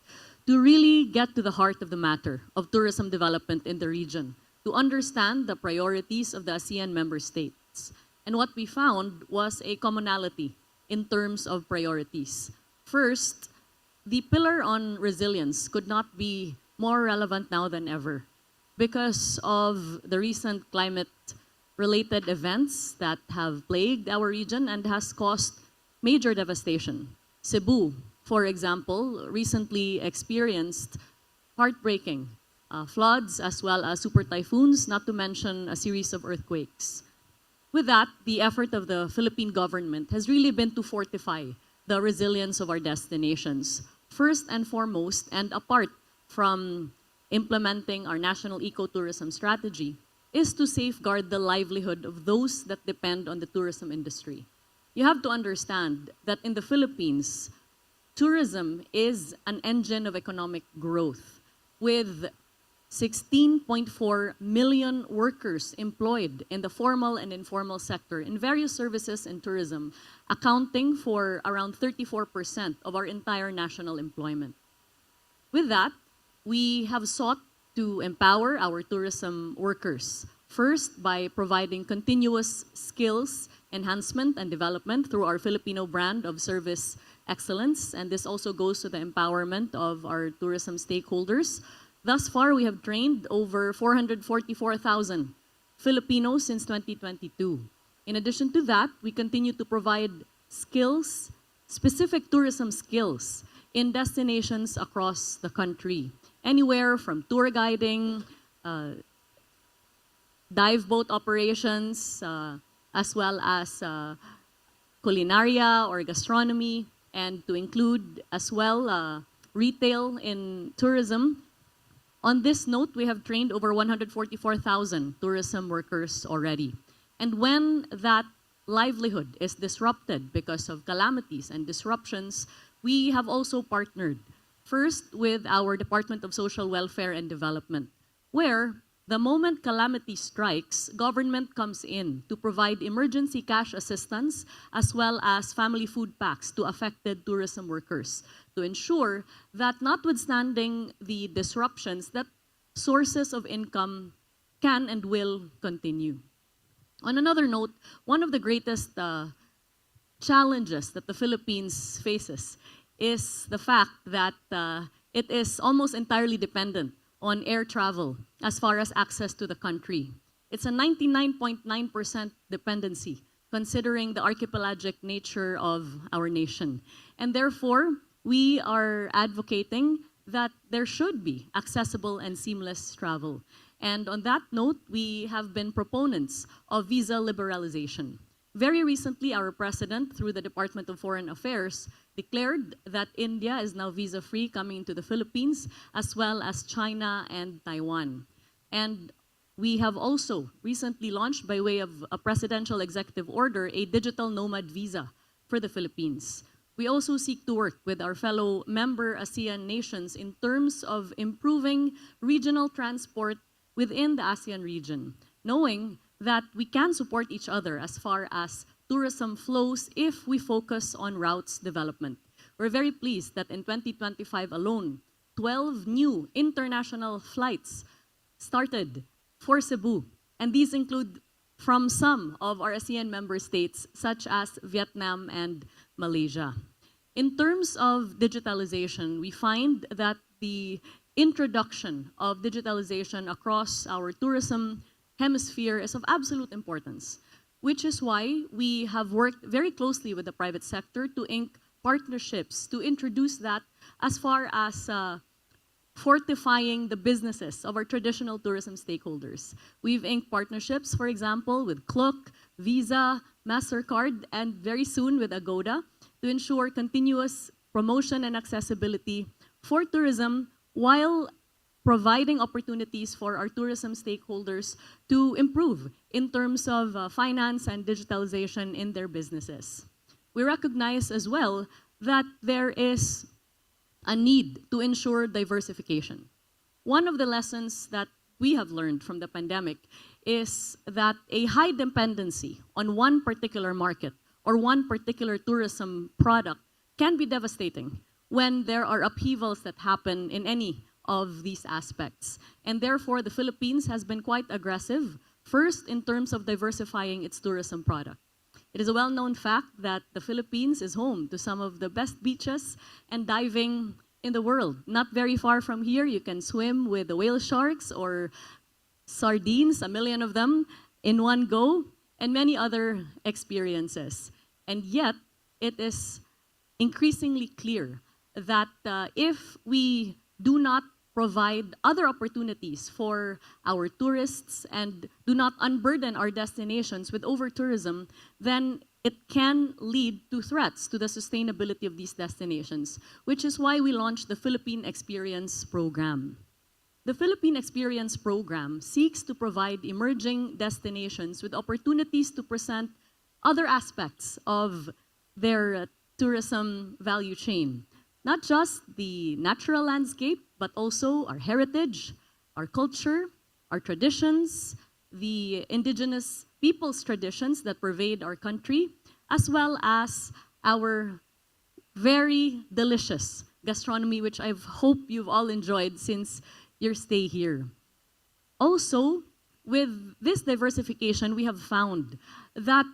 to really get to the heart of the matter of tourism development in the region, to understand the priorities of the ASEAN member states. And what we found was a commonality in terms of priorities. First, the pillar on resilience could not be more relevant now than ever because of the recent climate-related events that have plagued our region and has caused major devastation. Cebu, for example, recently experienced heartbreaking floods as well as super typhoons, not to mention a series of earthquakes. With that, the effort of the Philippine government has really been to fortify the resilience of our destinations. First and foremost, and apart from implementing our national ecotourism strategy, is to safeguard the livelihood of those that depend on the tourism industry. You have to understand that in the Philippines, tourism is an engine of economic growth with 16.4 million workers employed in the formal and informal sector in various services and tourism, accounting for around 34% of our entire national employment. With that, we have sought to empower our tourism workers, first by providing continuous skills enhancement and development through our Filipino brand of service excellence, and this also goes to the empowerment of our tourism stakeholders. Thus far, we have trained over 444,000 Filipinos since 2022. In addition to that, we continue to provide skills, specific tourism skills, in destinations across the country. Anywhere from tour guiding, dive boat operations, as well as culinaria or gastronomy, and to include as well retail in tourism. On this note, we have trained over 144,000 tourism workers already. And when that livelihood is disrupted because of calamities and disruptions, we have also partnered first with our Department of Social Welfare and Development, where the moment calamity strikes, government comes in to provide emergency cash assistance as well as family food packs to affected tourism workers to ensure that notwithstanding the disruptions, that sources of income can and will continue. On another note, one of the greatest challenges that the Philippines faces is the fact that it is almost entirely dependent on air travel as far as access to the country. It's a 99.9% dependency considering the archipelagic nature of our nation. And therefore, we are advocating that there should be accessible and seamless travel. And on that note, we have been proponents of visa liberalization. Very recently, our president, through the Department of Foreign Affairs, declared that India is now visa-free coming into the Philippines, as well as China and Taiwan. And we have also recently launched, by way of a presidential executive order, a digital nomad visa for the Philippines. We also seek to work with our fellow member ASEAN nations in terms of improving regional transport within the ASEAN region, knowing that we can support each other as far as tourism flows if we focus on routes development. We're very pleased that in 2025 alone, 12 new international flights started for Cebu, and these include from some of our ASEAN member states, such as Vietnam and Malaysia. In terms of digitalization, we find that the introduction of digitalization across our tourism hemisphere is of absolute importance, which is why we have worked very closely with the private sector to ink partnerships to introduce that as far as fortifying the businesses of our traditional tourism stakeholders. We've inked partnerships, for example, with Klook, Visa, MasterCard, and very soon with Agoda to ensure continuous promotion and accessibility for tourism while providing opportunities for our tourism stakeholders to improve in terms of finance and digitalization in their businesses. We recognize as well that there is a need to ensure diversification. One of the lessons that we have learned from the pandemic is that a high dependency on one particular market or one particular tourism product can be devastating when there are upheavals that happen in any of these aspects. And therefore, the Philippines has been quite aggressive, first in terms of diversifying its tourism product. It is a well-known fact that the Philippines is home to some of the best beaches and diving in the world. Not very far from here, you can swim with the whale sharks or sardines, 1 million of them in one go, and many other experiences. And yet, it is increasingly clear that if we do not provide other opportunities for our tourists and do not unburden our destinations with over-tourism, then it can lead to threats to the sustainability of these destinations, which is why we launched the Philippine Experience Program. The Philippine Experience Program seeks to provide emerging destinations with opportunities to present other aspects of their tourism value chain. Not just the natural landscape, but also our heritage, our culture, our traditions, the indigenous people's traditions that pervade our country, as well as our very delicious gastronomy, which I hope you've all enjoyed since your stay here. Also, with this diversification, we have found that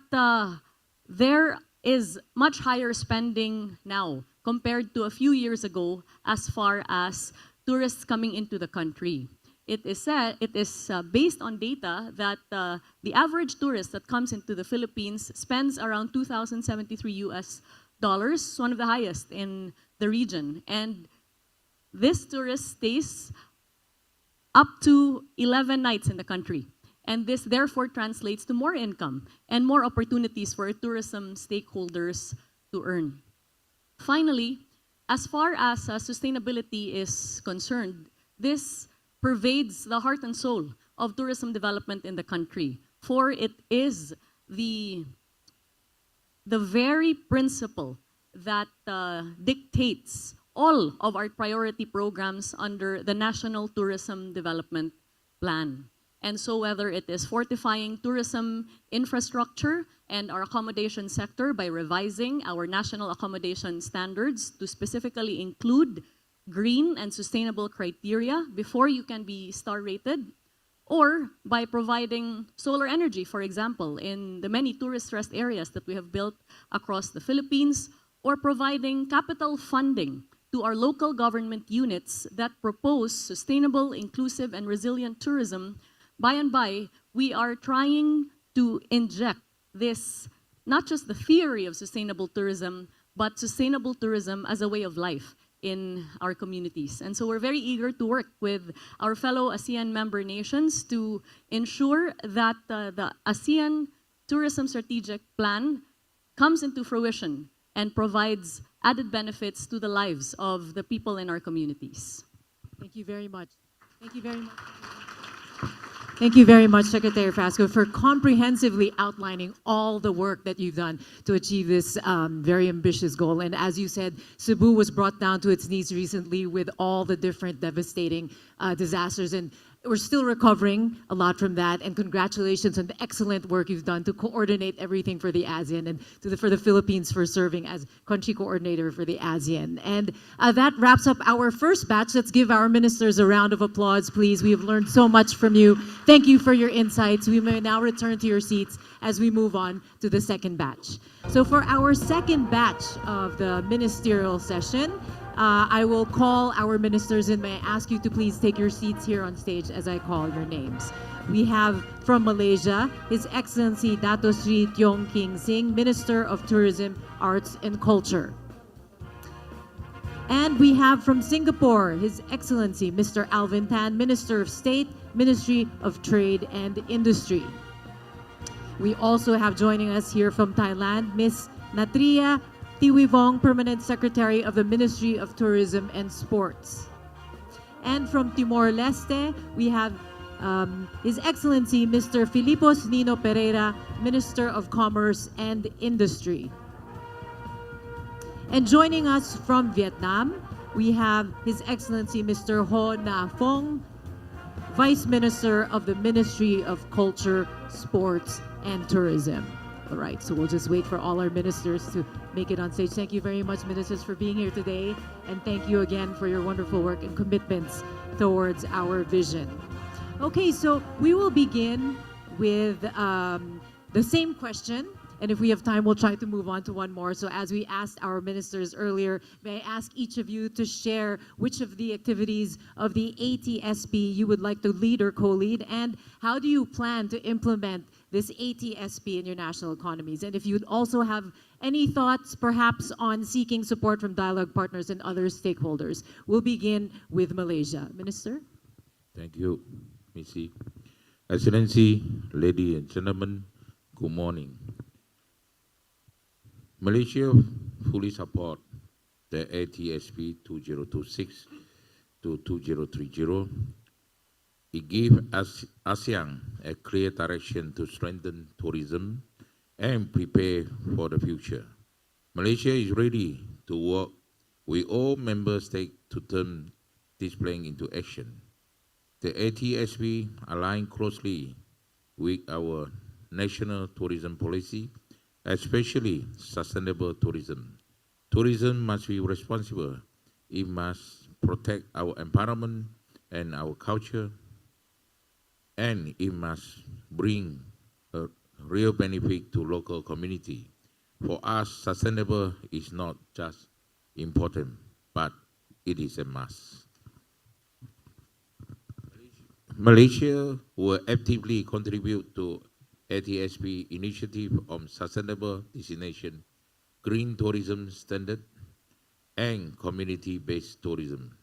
there is much higher spending now compared to a few years ago as far as tourists coming into the country. It is based on data that the average tourist that comes into the Philippines spends around 2,073 US dollars, one of the highest in the region. And this tourist stays up to 11 nights in the country. And this therefore translates to more income and more opportunities for tourism stakeholders to earn. Finally, as far as sustainability is concerned, this pervades the heart and soul of tourism development in the country, for it is the very principle that dictates all of our priority programs under the National Tourism Development Plan. And so whether it is fortifying tourism infrastructure and our accommodation sector by revising our national accommodation standards to specifically include green and sustainable criteria before you can be star rated, or by providing solar energy, for example, in the many tourist-stressed areas that we have built across the Philippines, or providing capital funding to our local government units that propose sustainable, inclusive, and resilient tourism. By and by, we are trying to inject this, not just the theory of sustainable tourism, but sustainable tourism as a way of life in our communities. And so we're very eager to work with our fellow ASEAN member nations to ensure that the ASEAN Tourism Strategic Plan comes into fruition and provides added benefits to the lives of the people in our communities. Thank you very much. Thank you very much. Thank you very much, Secretary Frasco, for comprehensively outlining all the work that you've done to achieve this very ambitious goal. And as you said, Cebu was brought down to its knees recently with all the different devastating disasters. And we're still recovering a lot from that. And congratulations on the excellent work you've done to coordinate everything for the ASEAN and for the Philippines for serving as country coordinator for the ASEAN. And that wraps up our first batch. Let's give our ministers a round of applause, please. We have learned so much from you. Thank you for your insights. We may now return to your seats as we move on to the second batch. So for our second batch of the ministerial session, I will call our ministers and may I ask you to please take your seats here on stage as I call your names. We have from Malaysia, His Excellency Dato Sri Tiong King Sing, Minister of Tourism, Arts and Culture. And we have from Singapore, His Excellency Mr. Alvin Tan, Minister of State, Ministry of Trade and Industry. We also have joining us here from Thailand, Ms. Natria Tiwivong, Permanent Secretary of the Ministry of Tourism and Sports. And from Timor-Leste, we have His Excellency Mr. Filipos Nino Pereira, Minister of Commerce and Industry. And joining us from Vietnam, we have His Excellency Mr. Ho Na Phong, Vice Minister of the Ministry of Culture, Sports, and Tourism. All right, so we'll just wait for all our ministers to make it on stage. Thank you very much, ministers, for being here today. And thank you again for your wonderful work and commitments towards our vision. Okay, so we will begin with the same question. And if we have time, we'll try to move on to one more. So as we asked our ministers earlier, may I ask each of you to share which of the activities of the ATSP you would like to lead or co-lead, and how do you plan to implement this ATSP in your national economies? And if you'd also have any thoughts perhaps on seeking support from dialogue partners and other stakeholders. We'll begin with Malaysia. Minister? Thank you, Missy. Excellency, ladies and gentlemen, good morning. Malaysia fully support the ATSP 2026 to 2030. It gives ASEAN a clear direction to strengthen tourism and prepare for the future. Malaysia is ready to work with all member states to turn this plan into action. The ATSP aligns closely with our national tourism policy, especially sustainable tourism. Tourism must be responsible. It must protect our environment and our culture, and it must bring a real benefit to local community. For us, sustainable is not just important, but it is a must. Malaysia will actively contribute to ATSP initiative on sustainable destination, green tourism standard, and community-based tourism.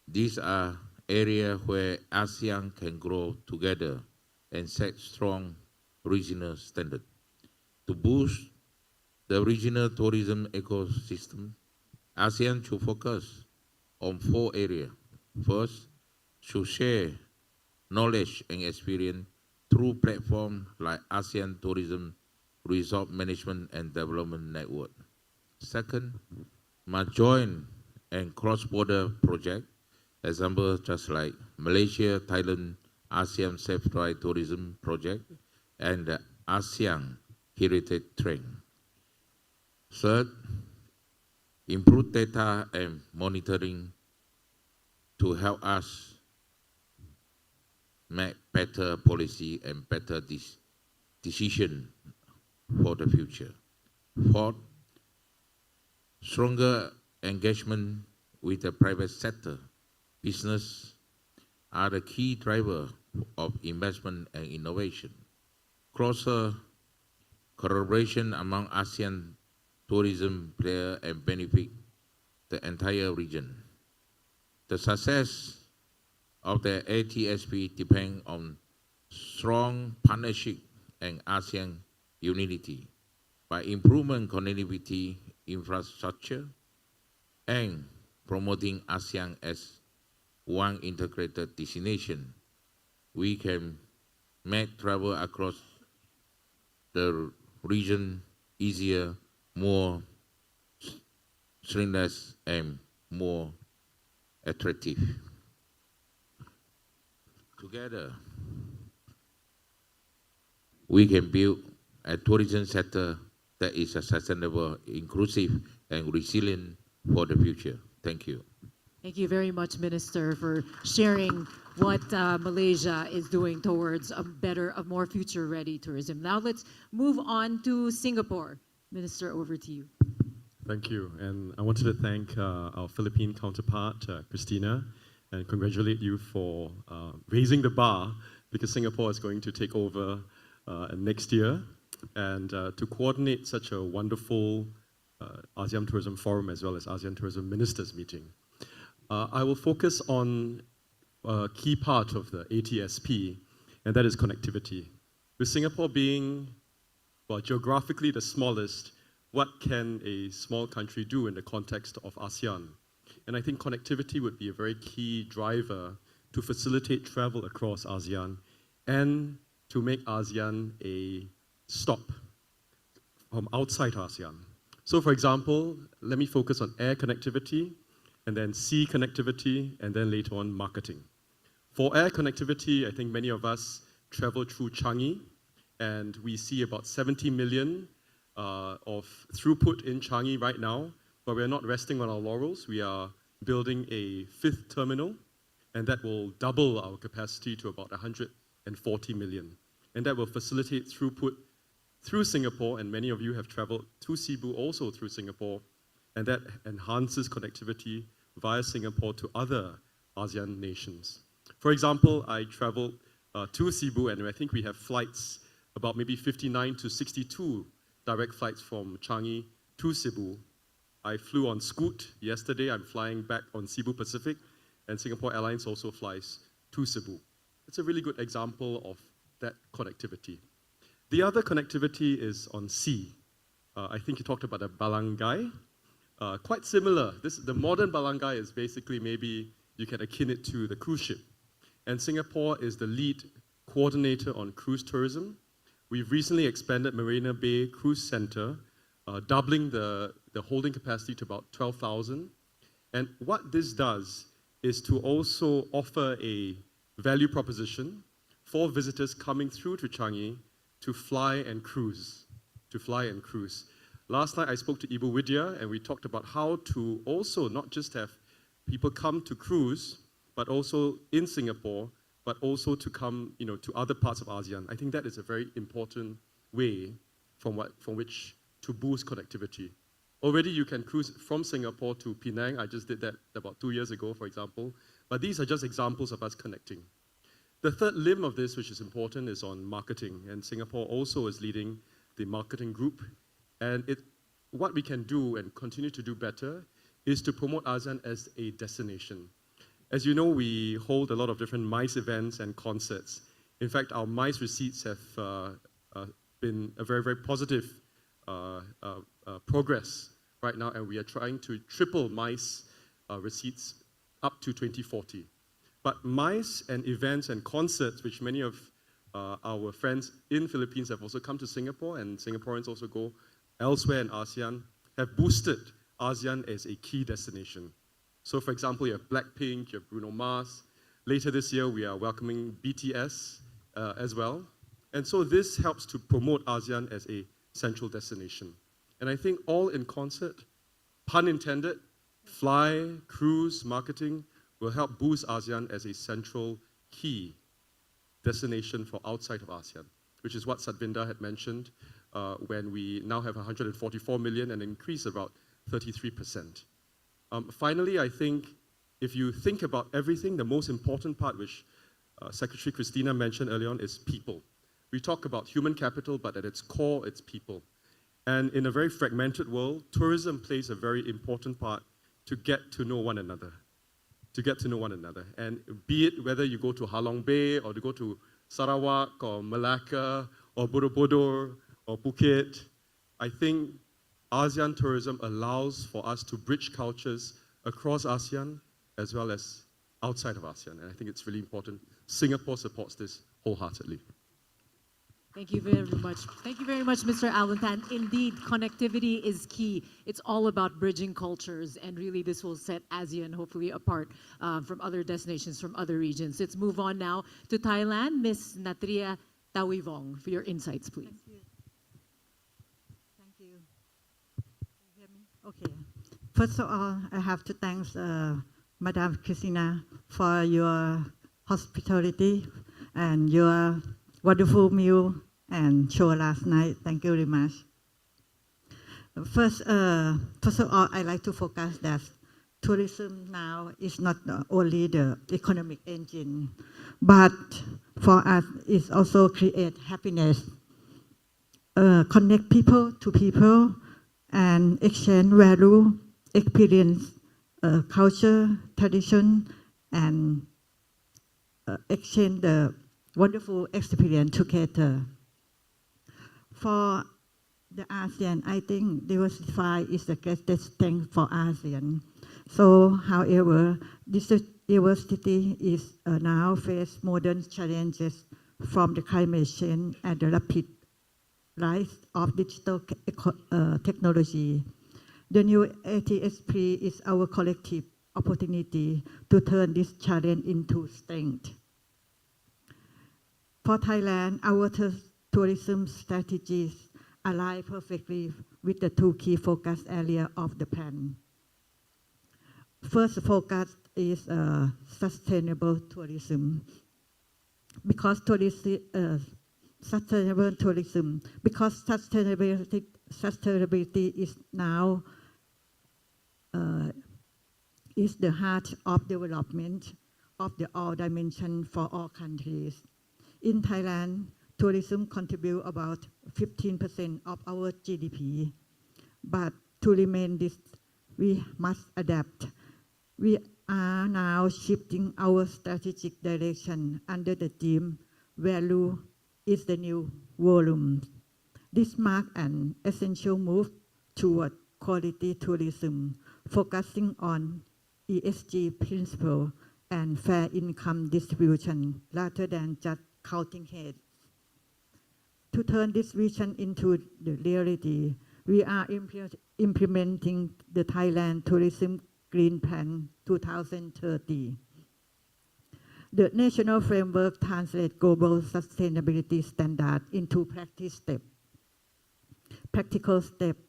These are areas where ASEAN can grow together and set strong regional standards. To boost the regional tourism ecosystem, ASEAN should focus on 4 areas. First, should share knowledge and experience through platforms like ASEAN Tourism Resort Management and Development Network. Second, must join and cross-border project, example just like Malaysia, Thailand, ASEAN Safe Drive Tourism Project, and the ASEAN Heritage Train. Third, improve data and monitoring to help us make better policy and better decision for the future. Fourth, stronger engagement with the private sector. Business are the key driver of investment and innovation. Closer collaboration among ASEAN tourism players and benefit the entire region. The success of the ATSP depends on strong partnership and ASEAN unity by improving connectivity infrastructure and promoting ASEAN as one integrated destination. We can make travel across the region easier, more seamless, and more attractive. Together, we can build a tourism sector that is sustainable, inclusive, and resilient for the future. Thank you. Thank you very much, Minister, for sharing what Malaysia is doing towards a better, a more future-ready tourism. Now let's move on to Singapore. Minister, over to you. Thank you. And I wanted to thank our Philippine counterpart, Christina, and congratulate you for raising the bar, because Singapore is going to take over next year, and to coordinate such a wonderful ASEAN Tourism Forum as well as ASEAN Tourism Ministers meeting. I will focus on a key part of the ATSP, and that is connectivity. With Singapore being, well, geographically the smallest, what can a small country do in the context of ASEAN? And I think connectivity would be a very key driver to facilitate travel across ASEAN and to make ASEAN a stop from outside ASEAN. So for example, let me focus on air connectivity, and then sea connectivity, and then later on marketing. For air connectivity, I think many of us travel through Changi, and we see about 70 million of throughput in Changi right now, but we're not resting on our laurels. We are building a 5th terminal, and that will double our capacity to about 140 million. And that will facilitate throughput through Singapore, and many of you have traveled to Cebu also through Singapore, and that enhances connectivity via Singapore to other ASEAN nations. For example, I traveled to Cebu, and I think we have flights, about maybe 59 to 62 direct flights from Changi to Cebu. I flew on Scoot yesterday. I'm flying back on Cebu Pacific, and Singapore Airlines also flies to Cebu. It's a really good example of that connectivity. The other connectivity is on sea. I think you talked about the Balangai. Quite similar. The modern Balangai is basically, maybe you can akin it to the cruise ship. And Singapore is the lead coordinator on cruise tourism. We've recently expanded Marina Bay Cruise Center, doubling the holding capacity to about 12,000. And what this does is to also offer a value proposition for visitors coming through to Changi to fly and cruise. Last night I spoke to Ibu Widya, and we talked about how to also not just have people come to cruise, but also in Singapore, but also to come, to other parts of ASEAN. I think that is a very important way from which to boost connectivity. Already you can cruise from Singapore to Penang. I just did that about 2 years ago, for example. But these are just examples of us connecting. The third limb of this, which is important, is on marketing. And Singapore also is leading the marketing group. And what we can do and continue to do better is to promote ASEAN as a destination. As you know, we hold a lot of different MICE events and concerts. In fact, our MICE receipts have been a very, very positive progress right now, and we are trying to triple MICE receipts up to 2040. But MICE and events and concerts, which many of our friends in Philippines have also come to Singapore, and Singaporeans also go elsewhere in ASEAN, have boosted ASEAN as a key destination. So for example, you have Blackpink, you have Bruno Mars. Later this year, we are welcoming BTS as well. And so this helps to promote ASEAN as a central destination. And I think all in concert, pun intended, fly, cruise, marketing will help boost ASEAN as a central key destination for outside of ASEAN, which is what Satvinder had mentioned when we now have 144 million and an increase about 33%. Finally, I think if you think about everything, the most important part, which Secretary Christina mentioned earlier on, is people. We talk about human capital, but at its core, it's people. And in a very fragmented world, tourism plays a very important part to get to know one another. And be it whether you go to Halong Bay, or to go to Sarawak, or Malacca, or Borobudur, or Phuket, I think ASEAN tourism allows for us to bridge cultures across ASEAN as well as outside of ASEAN. And I think it's really important. Singapore supports this wholeheartedly. Thank you very much. Thank you very much, Mr. Alvin Tan. Indeed, connectivity is key. It's all about bridging cultures, and really this will set ASEAN hopefully apart from other destinations, from other regions. Let's move on now to Thailand. Ms. Natria Tawivong, for your insights, please. Thank you. Can you hear me? Okay. First of all, I have to thank Madam Christina for your hospitality and your wonderful meal and show last night. Thank you very much. First of all, I like to focus that tourism now is not only the economic engine, but for us, it also create happiness, connect people to people, and exchange value, experience, culture, tradition, and exchange the wonderful experience together. For the ASEAN, I think diversify is the greatest strength for ASEAN. So, however, this diversity is now face modern challenges from the climate change and the rapid rise of digital technology. The new ATSP is our collective opportunity to turn this challenge into strength. For Thailand, our tourism strategies align perfectly with the two key focus areas of the plan. First focus is sustainable tourism. Because sustainability is now is the heart of development of the all dimensions for all countries. In Thailand, tourism contributes about 15% of our GDP. But to remain this, we must adapt. We are now shifting our strategic direction under the theme, value is the new volume. This marks an essential move toward quality tourism, focusing on ESG principles and fair income distribution rather than just counting heads. To turn this vision into the reality, we are implementing the Thailand Tourism Green Plan 2030. The national framework translates global sustainability standards into practical steps.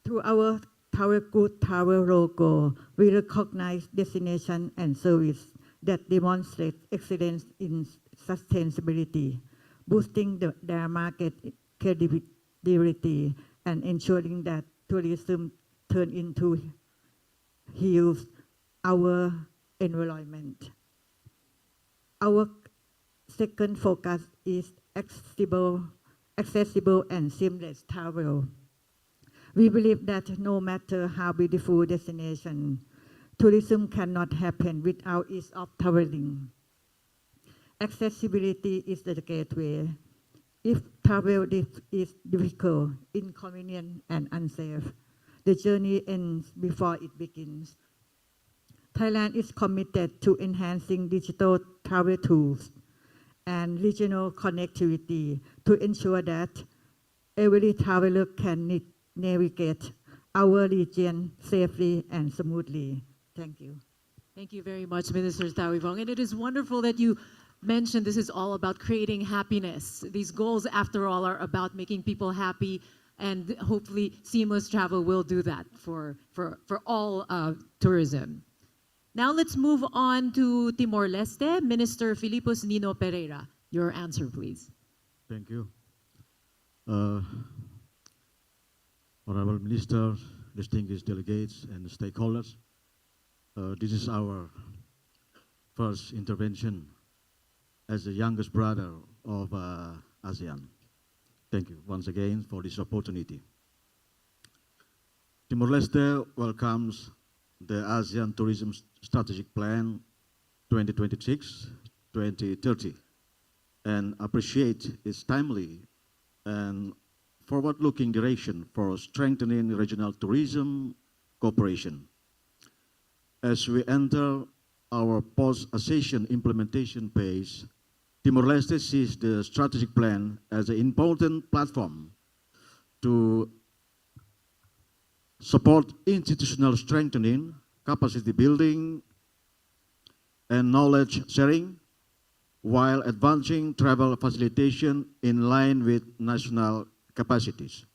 Through our Travel Good Travel logo, we recognize destination and service that demonstrate excellence in sustainability, boosting their market credibility and ensuring that tourism turn into heals our environment. Our second focus is accessible and seamless travel. We believe that no matter how beautiful destination, tourism cannot happen without ease of traveling. Accessibility is the gateway. If travel is difficult, inconvenient, and unsafe, the journey ends before it begins. Thailand is committed to enhancing digital travel tools and regional connectivity to ensure that every traveler can navigate our region safely and smoothly. Thank you. Thank you very much, Minister Tawivong. And it is wonderful that you mentioned this is all about creating happiness. These goals, after all, are about making people happy, and hopefully seamless travel will do that for all tourism. Now let's move on to Timor-Leste. Minister Filipos Nino Pereira, your answer, please. Thank you. Honorable Minister, distinguished delegates and stakeholders, this is our first intervention as the youngest brother of ASEAN. Thank you once again for this opportunity. Timor-Leste welcomes the ASEAN Tourism Strategic Plan 2026-2030 and appreciate its timely and forward-looking direction for strengthening regional tourism cooperation. As we enter our post-accession implementation phase, Timor-Leste sees the strategic plan as an important platform to support institutional strengthening, capacity building, and knowledge sharing, while advancing travel facilitation in line with national capacities.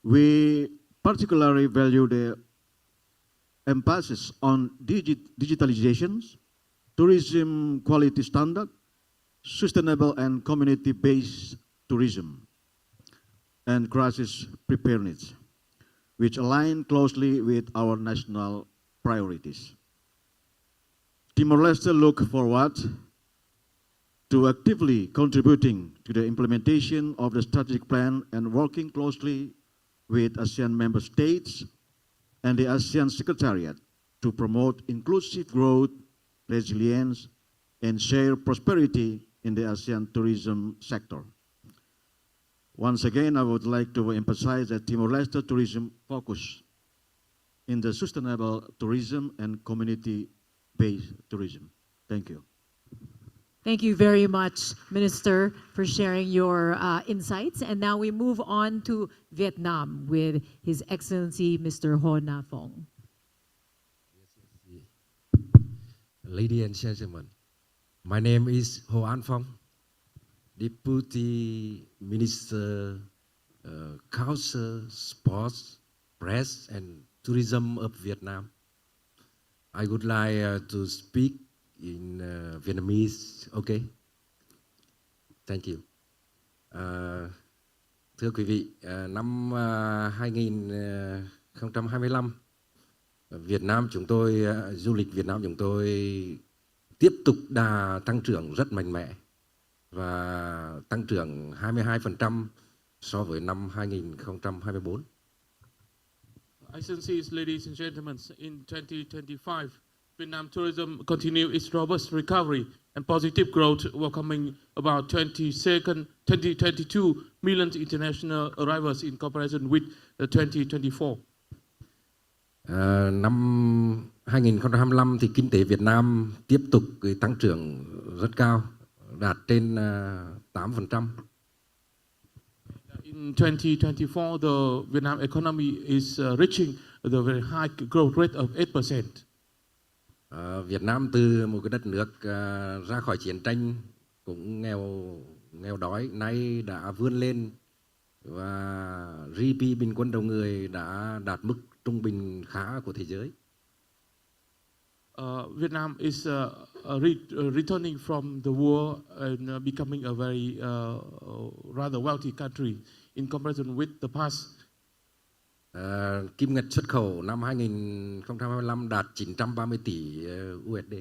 We particularly value the emphasis on digitalizations, tourism quality standard, sustainable and community-based tourism, and crisis preparedness, which align closely with our national priorities. Timor-Leste look forward to actively contributing to the implementation of the strategic plan and working closely with ASEAN Member States and the ASEAN Secretariat to promote inclusive growth, resilience, and shared prosperity in the ASEAN tourism sector. Once again, I would like to emphasize that Timor-Leste tourism focus in the sustainable tourism and community-based tourism. Thank you. Thank you very much, Minister, for sharing your insights. And now we move on to Vietnam with His Excellency Mr. Ho Na Phong. Ladies and gentlemen, my name is Ho An Phong, Deputy Minister, Culture, Sports, Press and Tourism of Vietnam. I would like to speak in Vietnamese, okay? Thank you. Thưa quý vị, năm 2025, Việt Nam chúng tôi, du lịch Việt Nam chúng tôi tiếp tục đà tăng trưởng rất mạnh mẽ và tăng trưởng 22% so với năm 2024. Excellencies, ladies and gentlemen, in 2025, Vietnam tourism continued its robust recovery and positive growth, welcoming about 22 million international arrivals in comparison with 2024. Năm 2025 thì kinh tế Việt Nam tiếp tục tăng trưởng rất cao, đạt trên 8%. In 2024, the Vietnam economy is reaching the very high growth rate of 8%. Việt Nam từ một cái đất nước ra khỏi chiến tranh cũng nghèo đói, nay đã vươn lên và GDP bình quân đầu người đã đạt mức trung bình khá của thế giới. Vietnam is returning from the war and becoming a very rather wealthy country in comparison with the past. Kim ngạch xuất khẩu năm 2025 đạt 930 tỷ USD.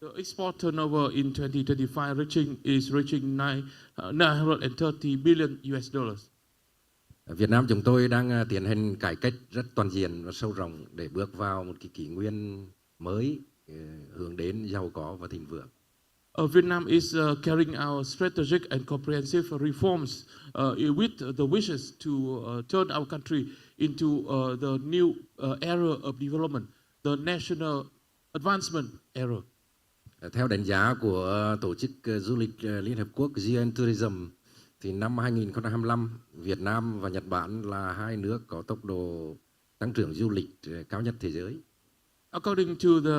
The export turnover in 2025 is reaching 930 billion US dollars. Việt Nam chúng tôi đang tiến hành cải cách rất toàn diện và sâu rộng để bước vào một cái kỷ nguyên mới hướng đến giàu có và thịnh vượng. Vietnam is carrying out strategic and comprehensive reforms with the wishes to turn our country into the new era of development, the national advancement era. Theo đánh giá của Tổ chức Du lịch Liên Hợp Quốc ASEAN Tourism, thì năm 2025, Việt Nam và Nhật Bản là hai nước có tốc độ tăng trưởng du lịch cao nhất thế giới. According to the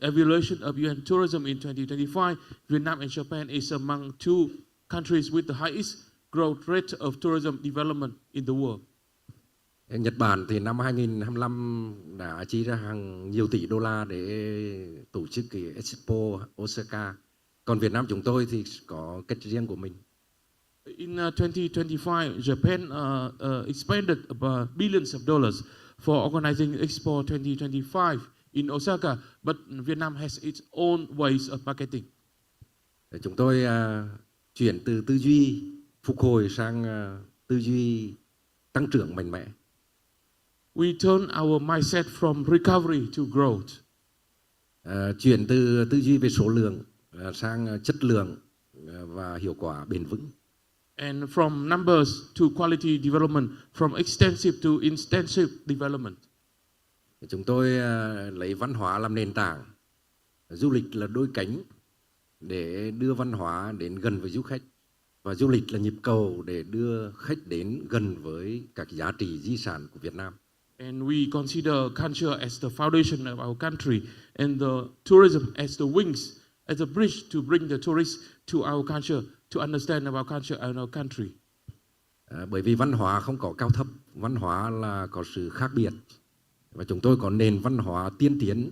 evaluation of UN tourism in 2025, Vietnam and Japan is among two countries with the highest growth rate of tourism development in the world. Nhật Bản thì năm 2025 đã chi ra hàng nhiều tỷ đô la để tổ chức cái Expo Osaka. Còn Việt Nam chúng tôi thì có cách riêng của mình. In 2025, Japan expended about billions of dollars for organizing Expo 2025 in Osaka, but Vietnam has its own ways of marketing. Chúng tôi chuyển từ tư duy phục hồi sang tư duy tăng trưởng mạnh mẽ. We turn our mindset from recovery to growth. Chuyển từ tư duy về số lượng sang chất lượng và hiệu quả bền vững. And from numbers to quality development, from extensive to intensive development. Chúng tôi lấy văn hóa làm nền tảng. Du lịch là đôi cánh để đưa văn hóa đến gần với du khách. Và du lịch là nhịp cầu để đưa khách đến gần với các giá trị di sản của Việt Nam. And we consider culture as the foundation of our country and the tourism as the wings, as a bridge to bring the tourists to our culture, to understand about culture and our country. Bởi vì văn hóa không có cao thấp, văn hóa là có sự khác biệt. Và chúng tôi có nền văn hóa tiên tiến,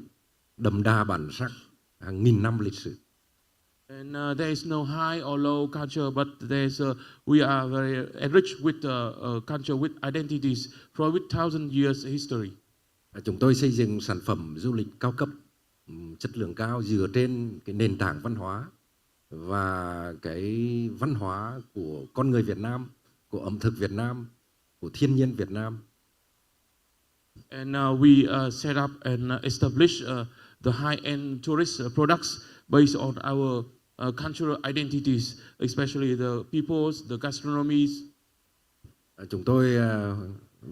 đậm đà bản sắc, hàng nghìn năm lịch sử. And there is no high or low culture, but we are very enriched with culture, with identities from with 1,000 years history. Chúng tôi xây dựng sản phẩm du lịch cao cấp, chất lượng cao dựa trên cái nền tảng văn hóa và cái văn hóa của con người Việt Nam, của ẩm thực Việt Nam, của thiên nhiên Việt Nam. And we set up and establish the high-end tourist products based on our cultural identities, especially the peoples, the gastronomies. Chúng tôi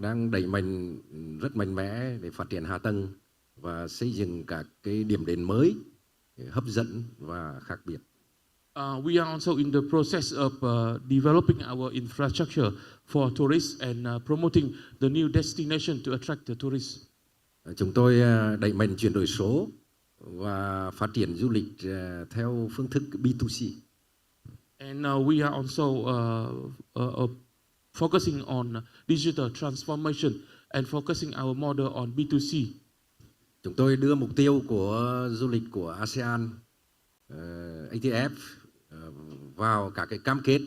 đang đẩy mạnh rất mạnh mẽ để phát triển hạ tầng và xây dựng các cái điểm đến mới, hấp dẫn và khác biệt. We are also in the process of developing our infrastructure for tourists and promoting the new destination to attract the tourists. Chúng tôi đẩy mạnh chuyển đổi số và phát triển du lịch theo phương thức B2C. And we are also focusing on digital transformation and focusing our model on B2C. Chúng tôi đưa mục tiêu của du lịch của ASEAN, ATSP vào các cái cam kết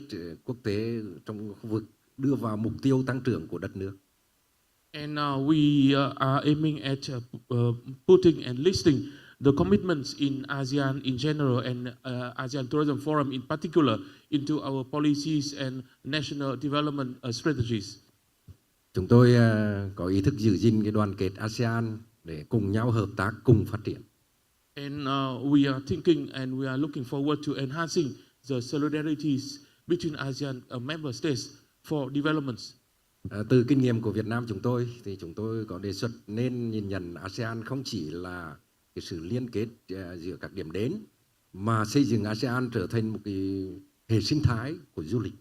quốc tế trong khu vực, đưa vào mục tiêu tăng trưởng của đất nước. And we are aiming at putting and listing the commitments in ASEAN in general and ASEAN Tourism Forum in particular into our policies and national development strategies. Chúng tôi có ý thức giữ gìn cái đoàn kết ASEAN để cùng nhau hợp tác, cùng phát triển. And we are thinking and we are looking forward to enhancing the solidarities between ASEAN member states for developments. Từ kinh nghiệm của Việt Nam thì chúng tôi có đề xuất nên nhìn nhận ASEAN không chỉ là cái sự liên kết giữa các điểm đến, mà xây dựng ASEAN trở thành một cái hệ sinh thái của du lịch.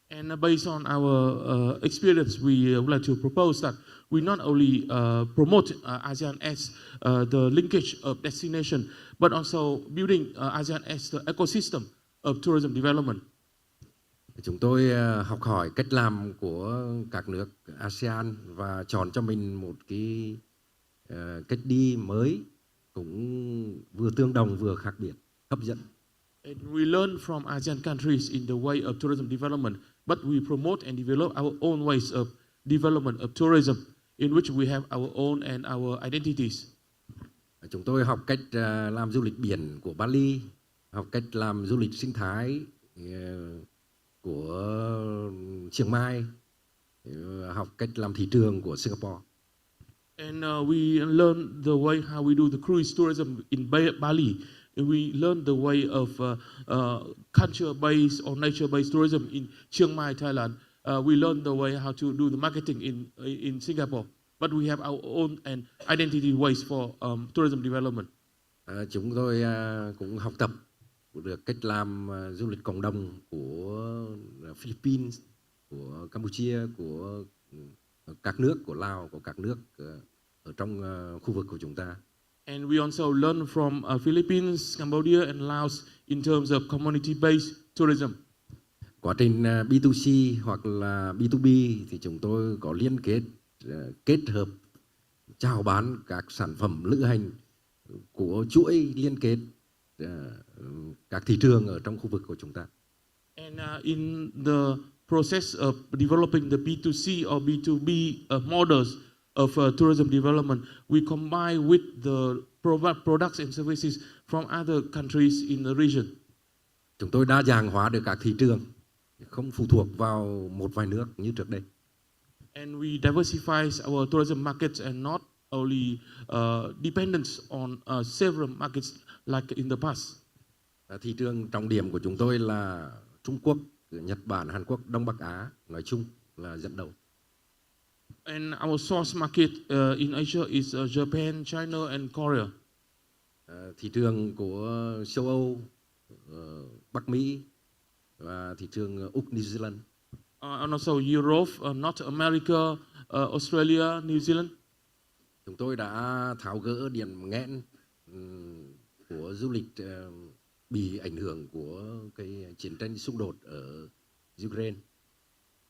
And based on our experience, we would like to propose that we not only promote ASEAN as the linkage of destination, but also building ASEAN as the ecosystem of tourism development. Chúng tôi học hỏi cách làm của các nước ASEAN và chọn cho mình một cái cách đi mới, cũng vừa tương đồng vừa khác biệt, hấp dẫn. And we learn from ASEAN countries in the way of tourism development, but we promote and develop our own ways of development of tourism, in which we have our own and our identities. Chúng tôi học cách làm du lịch biển của Bali, học cách làm du lịch sinh thái của Chiang Mai, học cách làm thị trường của Singapore. And we learn the way how we do the cruise tourism in Bali, we learned the way of culture-based or nature-based tourism in Chiang Mai, Thailand. We learned the way how to do the marketing in Singapore. But we have our own and identity ways for tourism development. Chúng tôi cũng học tập được cách làm du lịch cộng đồng của Philippines, của Campuchia, của các nước, của Lào, của các nước ở trong khu vực của chúng ta. And we also learn from Philippines, Cambodia and Laos in terms of community-based tourism. Quá trình B2C hoặc là B2B thì chúng tôi có liên kết hợp chào bán các sản phẩm lữ hành của chuỗi liên kết các thị trường ở trong khu vực của chúng ta. And in the process of developing the B2C or B2B models of tourism development, we combine with the products and services from other countries in the region. Chúng tôi đa dạng hóa được các thị trường, không phụ thuộc vào một vài nước như trước đây. And we diversify our tourism markets and not only dependence on several markets like in the past. Thị trường trọng điểm của chúng tôi là Trung Quốc, Nhật Bản, Hàn Quốc, Đông Bắc Á nói chung là dẫn đầu. And our source market in Asia is Japan, China and Korea. Thị trường của châu Âu, Bắc Mỹ và thị trường Úc, New Zealand. And also Europe, North America, Australia, New Zealand. Chúng tôi đã tháo gỡ điểm nghẽn của du lịch bị ảnh hưởng của cái chiến tranh xung đột ở Ukraine.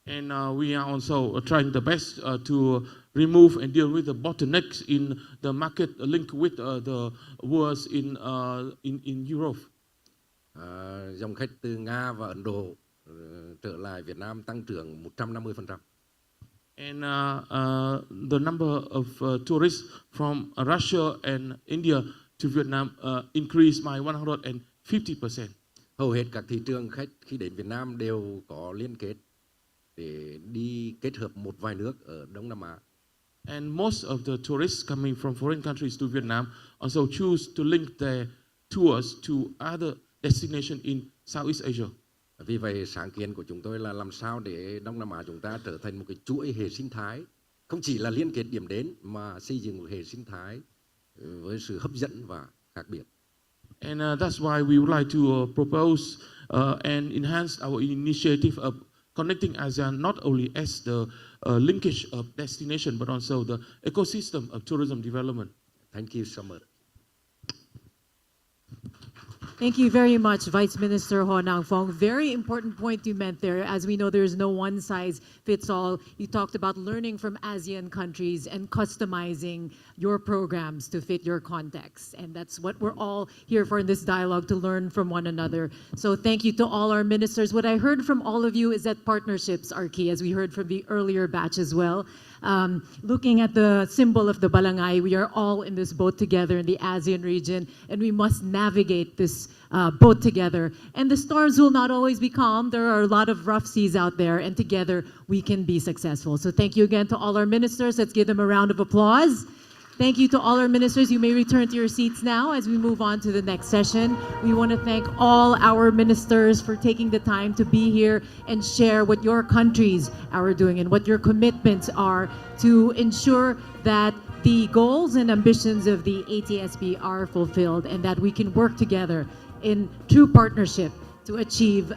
And we are also trying the best to remove and deal with the bottlenecks in the market linked with the wars in Europe. Dòng khách từ Nga và Ấn Độ trở lại Việt Nam tăng trưởng 150%. And the number of tourists from Russia and India to Vietnam increased by 150%. Hầu hết các thị trường khách khi đến Việt Nam đều có liên kết để đi kết hợp một vài nước ở Đông Nam Á. And most of the tourists coming from foreign countries to Vietnam also choose to link their tours to other destinations in Southeast Asia. Vì vậy, sáng kiến của chúng tôi là làm sao để Đông Nam Á chúng ta trở thành một cái chuỗi hệ sinh thái, không chỉ là liên kết điểm đến mà xây dựng một hệ sinh thái với sự hấp dẫn và khác biệt. And that's why we would like to propose and enhance our initiative of connecting ASEAN not only as the linkage of destination but also the ecosystem of tourism development. Thank you so much. Thank you very much, Vice Minister Ho Nang Phong. Very important point you meant there. As we know, there's no one size fits all. You talked about learning from ASEAN countries and customizing your programs to fit your context. And that's what we're all here for in this dialogue, to learn from one another. So thank you to all our ministers. What I heard from all of you is that partnerships are key, as we heard from the earlier batch as well. Looking at the symbol of the Balangay, we are all in this boat together in the ASEAN region, and we must navigate this boat together. And the storms will not always be calm. There are a lot of rough seas out there, and together we can be successful. So thank you again to all our ministers. Let's give them a round of applause. Thank you to all our ministers. You may return to your seats now as we move on to the next session. We want to thank all our ministers for taking the time to be here and share what your countries are doing and what your commitments are to ensure that the goals and ambitions of the ATSP are fulfilled and that we can work together in true partnership to achieve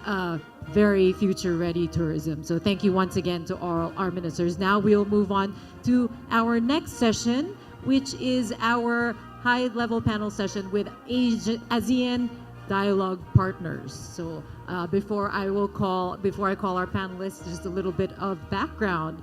very future-ready tourism. So thank you once again to all our ministers. Now we'll move on to our next session, which is our high-level panel session with ASEAN Dialogue Partners. So before I call our panelists, just a little bit of background.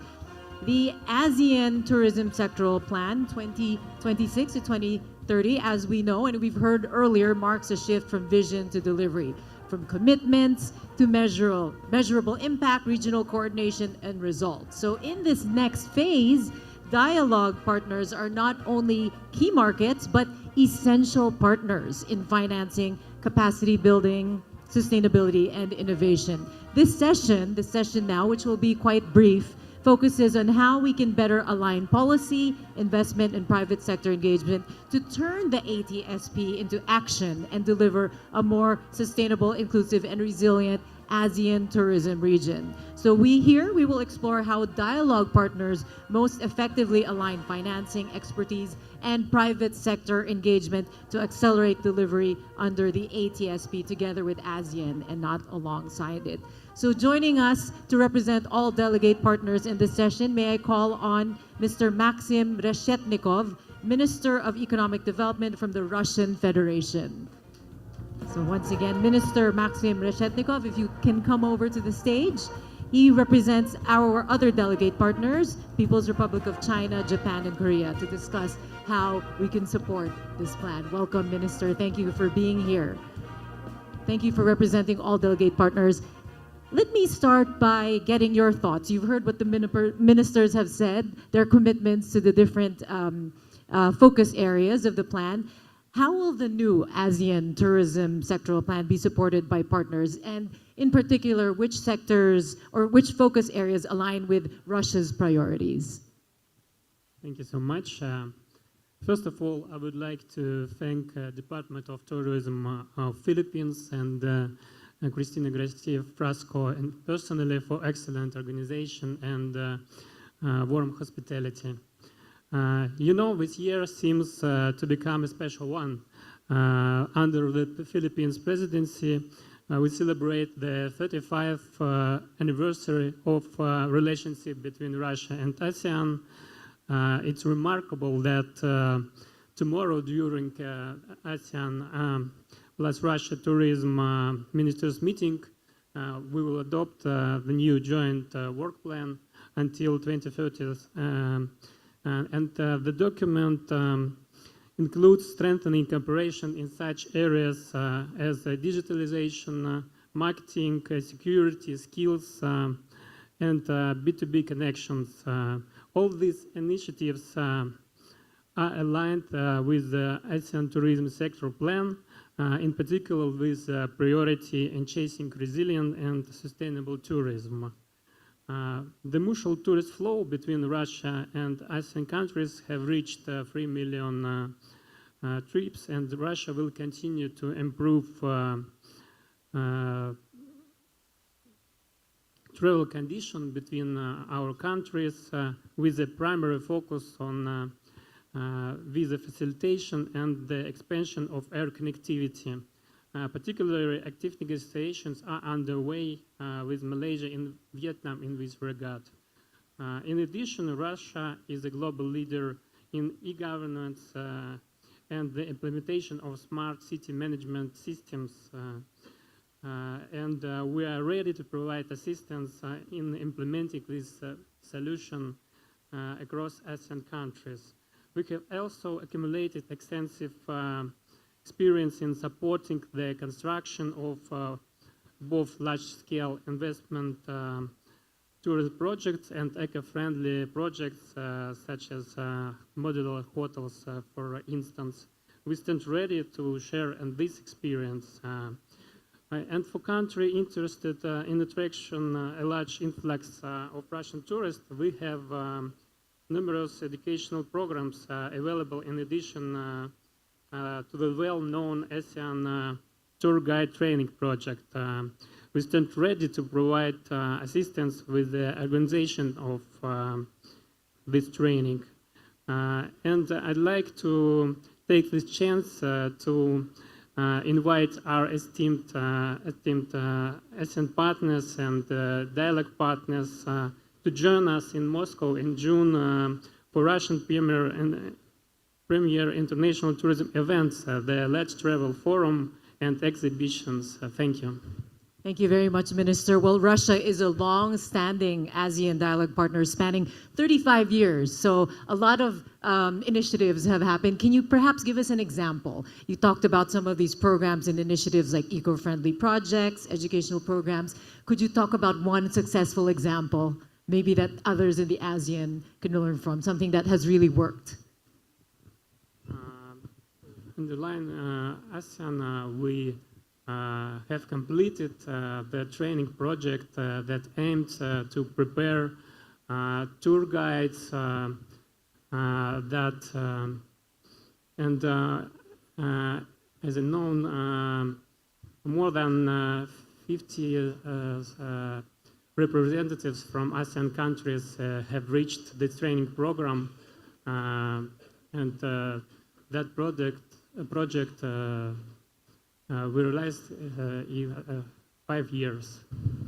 The ASEAN Tourism Sectoral Plan 2026 to 2030, as we know and we've heard earlier, marks a shift from vision to delivery, from commitments to measurable impact, regional coordination, and results. So in this next phase, dialogue partners are not only key markets, but essential partners in financing, capacity building, sustainability, and innovation. This session now, which will be quite brief, focuses on how we can better align policy, investment, and private sector engagement to turn the ATSP into action and deliver a more sustainable, inclusive, and resilient ASEAN tourism region. So we will explore how dialogue partners most effectively align financing, expertise, and private sector engagement to accelerate delivery under the ATSP together with ASEAN and not alongside it. So joining us to represent all delegate partners in this session, may I call on Mr. Maxim Reshetnikov, Minister of Economic Development from the Russian Federation. So once again, Minister Maxim Reshetnikov, if you can come over to the stage. He represents our other delegate partners, People's Republic of China, Japan, and Korea, to discuss how we can support this plan. Welcome, Minister. Thank you for being here. Thank you for representing all delegate partners. Let me start by getting your thoughts. You've heard what the ministers have said, their commitments to the different focus areas of the plan. How will the new ASEAN Tourism Sectoral Plan be supported by partners? And in particular, which sectors or which focus areas align with Russia's priorities? Thank you so much. First of all, I would like to thank Department of Tourism of Philippines and Cristina Garcia-Frasco and personally for excellent organization and warm hospitality. This year seems to become a special one. Under the Philippines presidency, we celebrate the 35th anniversary of relationship between Russia and ASEAN. It's remarkable that tomorrow during ASEAN plus Russia Tourism Ministers meeting, we will adopt the new joint work plan until 2030. And the document includes strengthening cooperation in such areas as digitalization, marketing, security, skills, and B2B connections. All these initiatives are aligned with the ASEAN Tourism Sector Plan, in particular with priority in chasing resilient and sustainable tourism. The mutual tourist flow between Russia and ASEAN countries have reached 3 million trips, and Russia will continue to improve travel conditions between our countries with a primary focus on visa facilitation and the expansion of air connectivity. Particularly active negotiations are underway with Malaysia and Vietnam in this regard. In addition, Russia is a global leader in e-governance and the implementation of smart city management systems. And we are ready to provide assistance in implementing this solution across ASEAN countries. We have also accumulated extensive experience in supporting the construction of both large-scale investment tourist projects and eco-friendly projects such as modular hotels, for instance. We stand ready to share in this experience. And for country interested in attraction a large influx of Russian tourists, we have numerous educational programs available in addition to the well-known ASEAN Tour Guide Training Project. We stand ready to provide assistance with the organization of this training. And I'd like to take this chance to invite our esteemed ASEAN partners and dialogue partners to join us in Moscow in June for Russian premier international tourism events, the Let's Travel Forum and exhibitions. Thank you. Thank you very much, Minister. Well, Russia is a long-standing ASEAN dialogue partner spanning 35 years. So a lot of initiatives have happened. Can you perhaps give us an example? You talked about some of these programs and initiatives like eco-friendly projects, educational programs. Could you talk about one successful example, maybe that others in the ASEAN can learn from, something that has really worked? In the line ASEAN, we have completed the training project that aims to prepare tour guides that and as a known, more than 50 representatives from ASEAN countries have reached the training program, and that project we realized 5 years.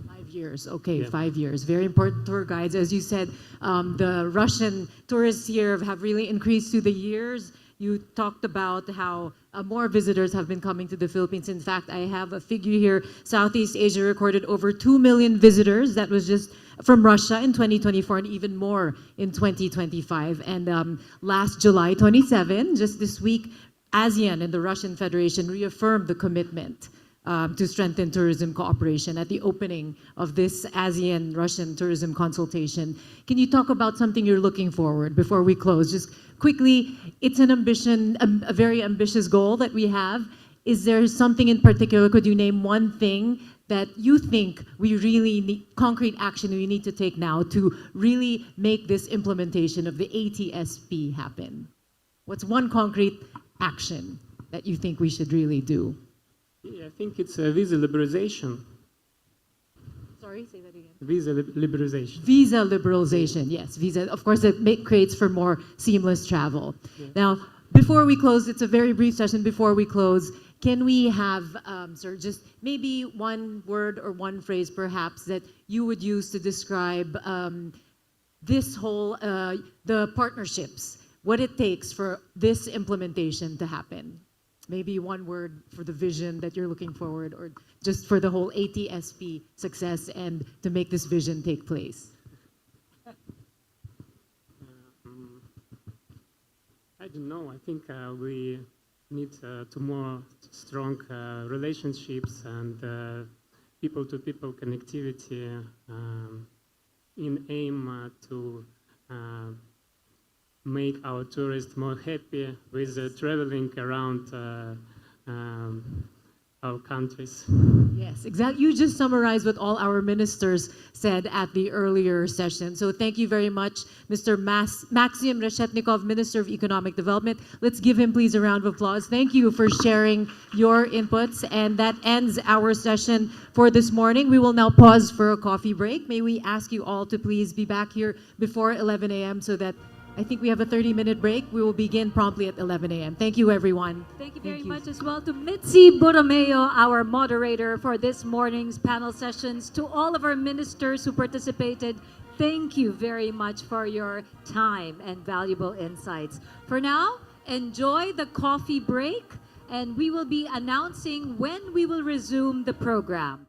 5 years, okay, Yeah. 5 years. Very important tour guides. As you said, the Russian tourists here have really increased through the years. You talked about how more visitors have been coming to the Philippines. In fact, I have a figure here. Southeast Asia recorded over 2 million visitors. That was just from Russia in 2024 and even more in 2025. And last July 27, just this week, ASEAN and the Russian Federation reaffirmed the commitment to strengthen tourism cooperation at the opening of this ASEAN-Russian tourism consultation. Can you talk about something you're looking forward before we close? Just quickly, it's an ambition, a very ambitious goal that we have. Is there something in particular, could you name one thing that you think we really need, concrete action we need to take now to really make this implementation of the ATSP happen? What's one concrete action that you think we should really do? Yeah, I think it's visa liberalization. Sorry, say that again. Visa liberalization. Visa liberalization, yes. Visa, of course, it creates for more seamless travel. Yeah. Now, before we close, it's a very brief session. Before we close, can we have, sir, just maybe one word or one phrase, perhaps, that you would use to describe this whole, the partnerships, what it takes for this implementation to happen? Maybe one word for the vision that you're looking forward, or just for the whole ATSP success and to make this vision take place. I don't know. I think we need to more strong relationships and people-to-people connectivity in aim to make our tourists more happy with traveling around our countries. Yes, exactly. You just summarized what all our ministers said at the earlier session. So thank you very much, Mr. Maxim Reshetnikov, Minister of Economic Development. Let's give him, please, a round of applause. Thank you for sharing your inputs. And that ends our session for this morning. We will now pause for a coffee break. May we ask you all to please be back here before 11 a.m. so that I think we have a 30-minute break. We will begin promptly at 11 a.m. Thank you, everyone. Thank you very much as well to Mitzi Borromeo, our moderator for this morning's panel sessions. To all of our ministers who participated, thank you very much for your time and valuable insights. For now, enjoy the coffee break, and we will be announcing when we will resume the program.